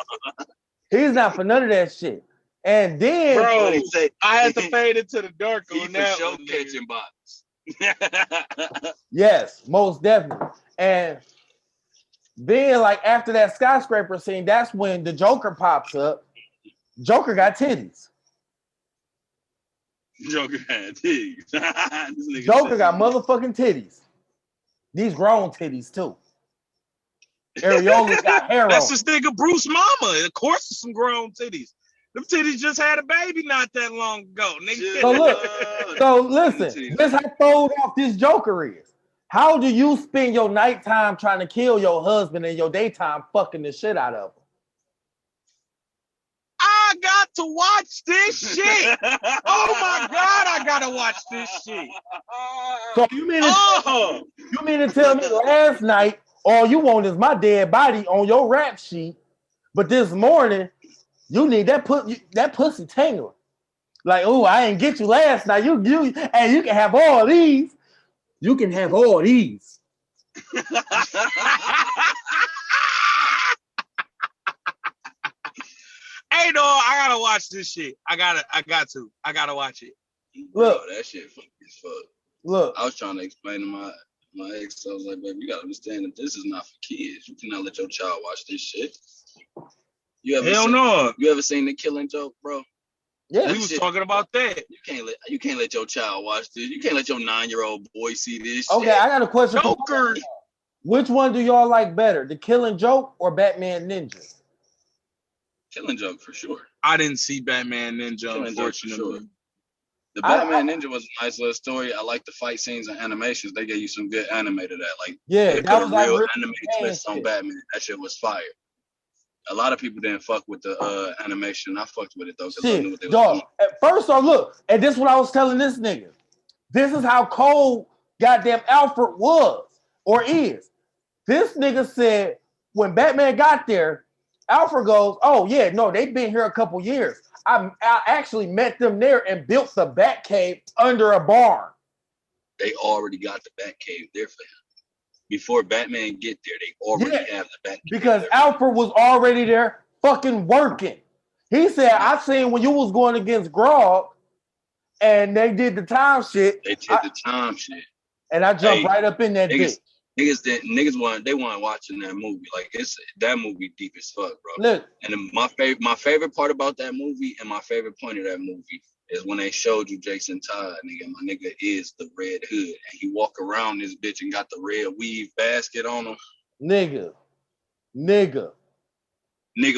S4: He's not for none of that shit. And then,
S7: bro, I had to fade into the dark on that
S6: show
S7: one,
S6: catching box.
S4: Yes, most definitely. And then, like, after that skyscraper scene, that's when the Joker pops up. Joker got titties.
S6: Joker had titties.
S4: Joker got motherfucking titties. These grown titties, too. Areola got hair
S7: That's
S4: on.
S7: this nigga Bruce mama. Of course, it's some grown titties. Them titties just had a baby not that long ago, nigga.
S4: So look, so listen, this how throwed off this Joker is. How do you spend your nighttime trying to kill your husband and your daytime fucking the shit out of him?
S7: I got to watch this shit. Oh my God, I gotta watch this shit.
S4: So you mean to tell me last night all you want is my dead body on your rap sheet, but this morning you need that pussy tingling. Like, oh, I didn't get you last night. You and you can have all these. You can have all these.
S7: Hey, no, I gotta watch this shit. I gotta watch it.
S6: Look, bro, that shit funny as fuck.
S4: Look,
S6: I was trying to explain to my ex. I was like, baby, you gotta understand that this is not for kids. You cannot let your child watch this shit. You ever seen The Killing Joke, bro?
S4: Yeah,
S7: we was talking about that.
S6: You can't let your child watch this. You can't let your 9-year-old boy see this.
S4: Okay,
S6: shit.
S4: I got a question.
S7: Joker.
S4: Which one do y'all like better, The Killing Joke or Batman Ninja?
S6: Killing Joke for sure.
S7: I didn't see Batman Ninja, unfortunately.
S6: Sure. The Batman Ninja was a nice little story. I like the fight scenes and animations. They gave you some good animated that. Like,
S4: yeah,
S6: they put a real anime twist on Batman. That shit was fire. A lot of people didn't fuck with the animation. I fucked with it though because I knew what they was doing.
S4: At first off, look, and this is what I was telling this nigga. This is how cold goddamn Alfred was or is. This nigga said when Batman got there, Alfred goes, "Oh yeah, no, they've been here a couple years. I actually met them there and built the Batcave under a barn."
S6: They already got the Batcave there for him. Before Batman get there, they already have the Batcave.
S4: Because Alfred was already there fucking working. He said, "I seen when you was going against Grog and they did the time shit.
S6: They did the time shit.
S4: And I jumped right up in that bitch."
S6: Niggas weren't watching that movie. Like that movie deep as fuck, bro.
S4: Look,
S6: and my favorite part about that movie and my favorite point of that movie is when they showed you Jason Todd, nigga. My nigga is the Red Hood, and he walk around this bitch and got the red weave basket on him.
S4: Nigga,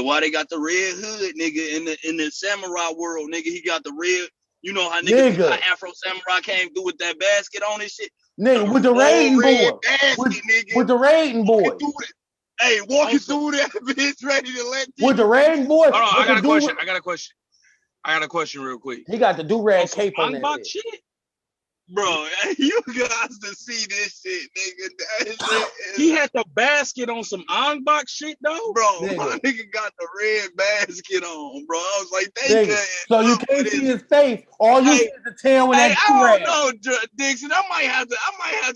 S6: why they got the red hood, nigga? In the samurai world, nigga, he got the red. You know how nigga how Afro Samurai came through with that basket on his shit.
S4: Nigga, with the raiding boy. With the raiding boy.
S6: Hey, walking through that bitch ready to let you.
S4: With the raiding boy.
S7: Hold on, I got a question real quick.
S4: He got the do-rag cape on that
S6: shit. Bro, you guys to see this shit, nigga.
S7: He had the basket on some Angbok shit, though?
S6: Bro, my nigga got the red basket on, bro. I was like,
S4: so you can't see his face. All you see is the tail with that
S6: I don't know, Dixon. I might have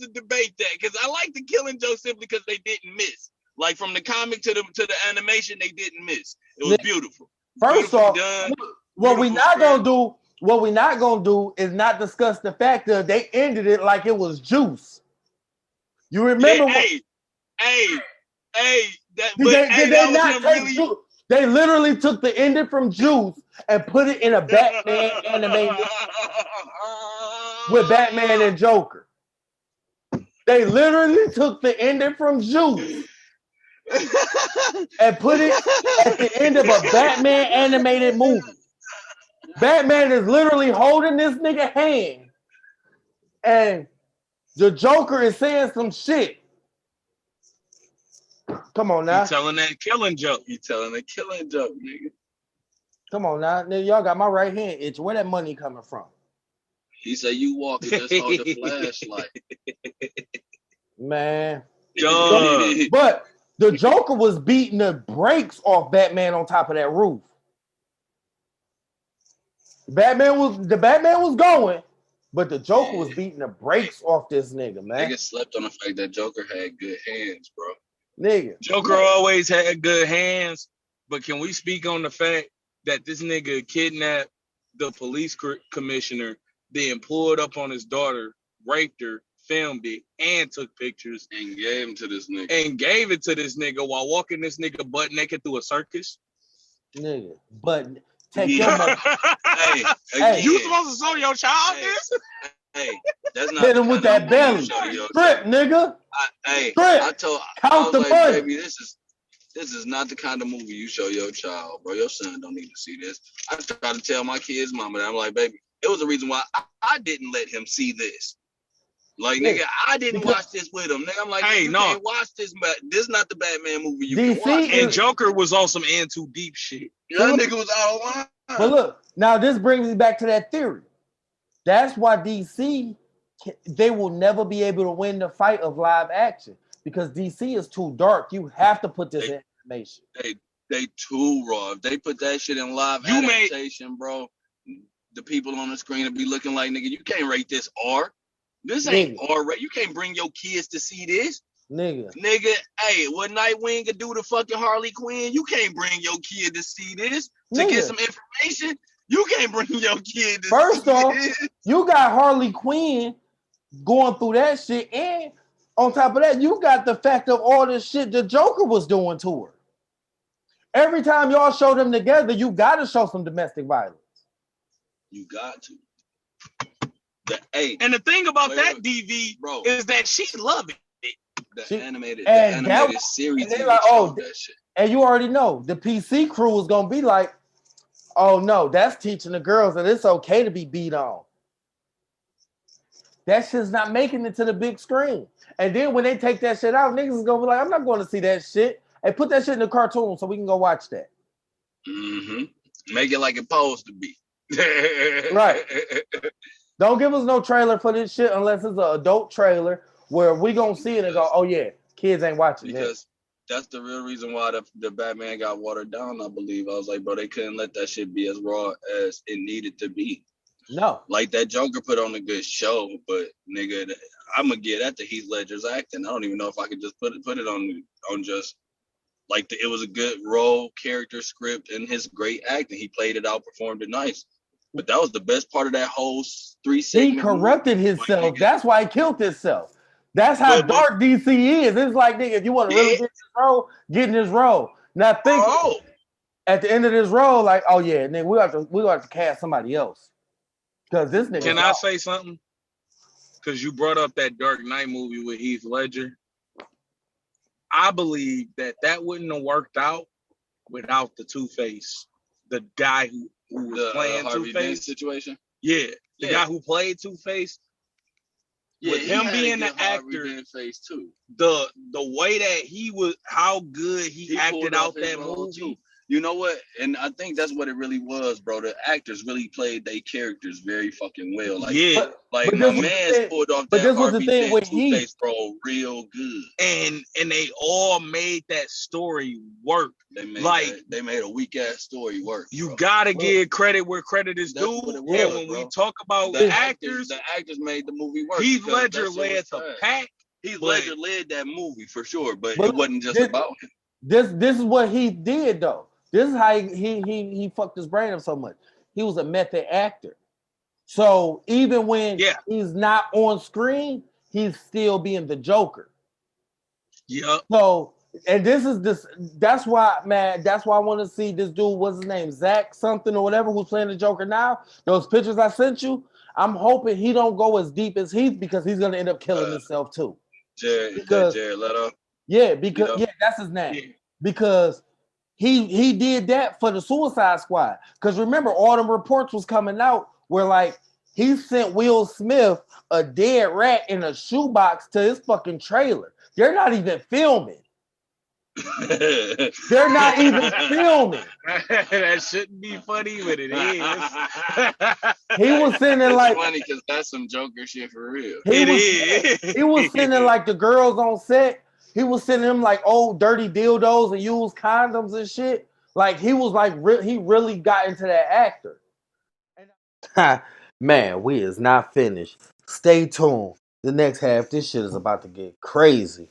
S6: to debate that because I like the Killing Joke simply because they didn't miss. Like from the comic to the animation, they didn't miss. It was beautiful.
S4: First off, what we're not gonna do is not discuss the fact that they ended it like it was Juice. You remember? They literally took the ending from Juice and put it in a Batman animated with Batman and Joker. They literally took the ending from Juice and put it at the end of a Batman animated movie. Batman is literally holding this nigga hand, and the Joker is saying some shit. Come on now.
S5: You telling that killing joke.
S6: You telling a killing joke, nigga.
S4: Come on now. Nigga, y'all got my right hand itch. Where that money coming from?
S6: He said you walk and just hold the flashlight.
S4: Man.
S5: But
S4: the Joker was beating the brakes off Batman on top of that roof. The Batman was going, but the Joker was beating the brakes off this nigga, man.
S6: Nigga slept on the fact that Joker had good hands, bro.
S4: Nigga.
S5: Joker always had good hands, but can we speak on the fact that this nigga kidnapped the police commissioner, then pulled up on his daughter, raped her, filmed it, and took pictures
S6: and gave him to this nigga.
S5: And gave it to this nigga while walking this nigga butt naked through a circus?
S4: Nigga, but take your money.
S6: Hey,
S5: you supposed to show your child this?
S6: Hey, that's not
S4: hit him with that belly. Strip, nigga.
S6: I told
S4: count the
S6: like,
S4: money.
S6: Baby, this is not the kind of movie you show your child, bro. Your son don't need to see this. I try to tell my kid's mama that I'm like, baby, it was the reason why I didn't let him see this. Like, nigga, I didn't watch this with him. Nigga, I'm like, hey, you can't watch this, but this is not the Batman movie you can watch.
S5: And Joker was on some In Too Deep shit.
S6: That nigga was out of line.
S4: But look, now this brings me back to that theory. That's why DC, they will never be able to win the fight of live action because DC is too dark. You have to put this in animation.
S6: They too raw. If they put that shit in live adaptation, bro, the people on the screen will be looking like, nigga, you can't rate this R. This ain't R rate. You can't bring your kids to see this.
S4: Nigga,
S6: hey, what Nightwing could do to fucking Harley Quinn, you can't bring your kid to see this. To get some information, you can't bring your kid to
S4: First
S6: see
S4: off,
S6: this.
S4: You got Harley Quinn going through that shit, and on top of that, you got the fact of all the shit the Joker was doing to her. Every time y'all show them together, you got to show some domestic violence.
S6: You got to.
S5: And the thing about that DV is that she loving it.
S6: The animated series.
S4: And they like, that shit. And you already know the PC crew is gonna be like, oh no, that's teaching the girls that it's okay to be beat on. That shit's not making it to the big screen. And then when they take that shit out, niggas is gonna be like, I'm not going to see that shit. Hey, put that shit in the cartoon so we can go watch that.
S6: Mm-hmm. Make it like it's supposed to be.
S4: Right. Don't give us no trailer for this shit unless it's an adult trailer where we gonna see it and go, oh yeah, kids ain't watching
S6: because that's the real reason why the Batman got watered down, I believe. I was like, bro, they couldn't let that shit be as raw as it needed to be.
S4: No.
S6: Like that Joker put on a good show, but nigga, I'm gonna get at the Heath Ledger's acting. I don't even know if I could just put it on just like it was a good role, character, script, and his great acting. He played it out, performed it nice. But that was the best part of that whole 3 segment.
S4: He corrupted himself. That's why he killed himself. That's how dark DC is. It's like, nigga, if you want to really get in this role. Now think at the end of this role, like, oh yeah, nigga, we have to cast somebody else. Because this nigga.
S5: Can I say something? Because you brought up that Dark Knight movie with Heath Ledger. I believe that wouldn't have worked out without the Two-Face, the guy who was playing Two-Face
S6: situation.
S5: Yeah, the guy who played Two-Face.
S6: Yeah,
S5: with him being the actor, the way that he was, how good he acted out that movie.
S6: Too. You know what? And I think that's what it really was, bro. The actors really played their characters very fucking well. Like, but my man pulled off that RP with Two-Face, bro, real good.
S5: And they all made that story work.
S6: They made a weak ass story work.
S5: You gotta give credit where credit is due. And when we talk about the actors
S6: made the movie work.
S5: Heath Ledger led the pack.
S6: Heath Ledger led that movie for sure, but it wasn't just about him.
S4: This is what he did though. This is how he fucked his brain up so much. He was a method actor. So even when he's not on screen, he's still being the Joker.
S5: Yeah.
S4: So, and that's why I want to see this dude, what's his name? Zach something or whatever, who's playing the Joker now. Those pictures I sent you, I'm hoping he don't go as deep as Heath because he's gonna end up killing himself too.
S6: Jared Leto.
S4: Yeah, because that's his name. Yeah. Because he did that for the Suicide Squad. Because remember, all them reports was coming out where like he sent Will Smith a dead rat in a shoebox to his fucking trailer. They're not even filming. They're not even filming.
S7: That shouldn't be funny, but it is.
S4: He was sending like
S6: funny because that's some Joker shit for real.
S4: He was sending like the girls on set. He was sending them like old dirty dildos and used condoms and shit. Like he was like he really got into that actor. Man, we is not finished. Stay tuned. The next half, this shit is about to get crazy.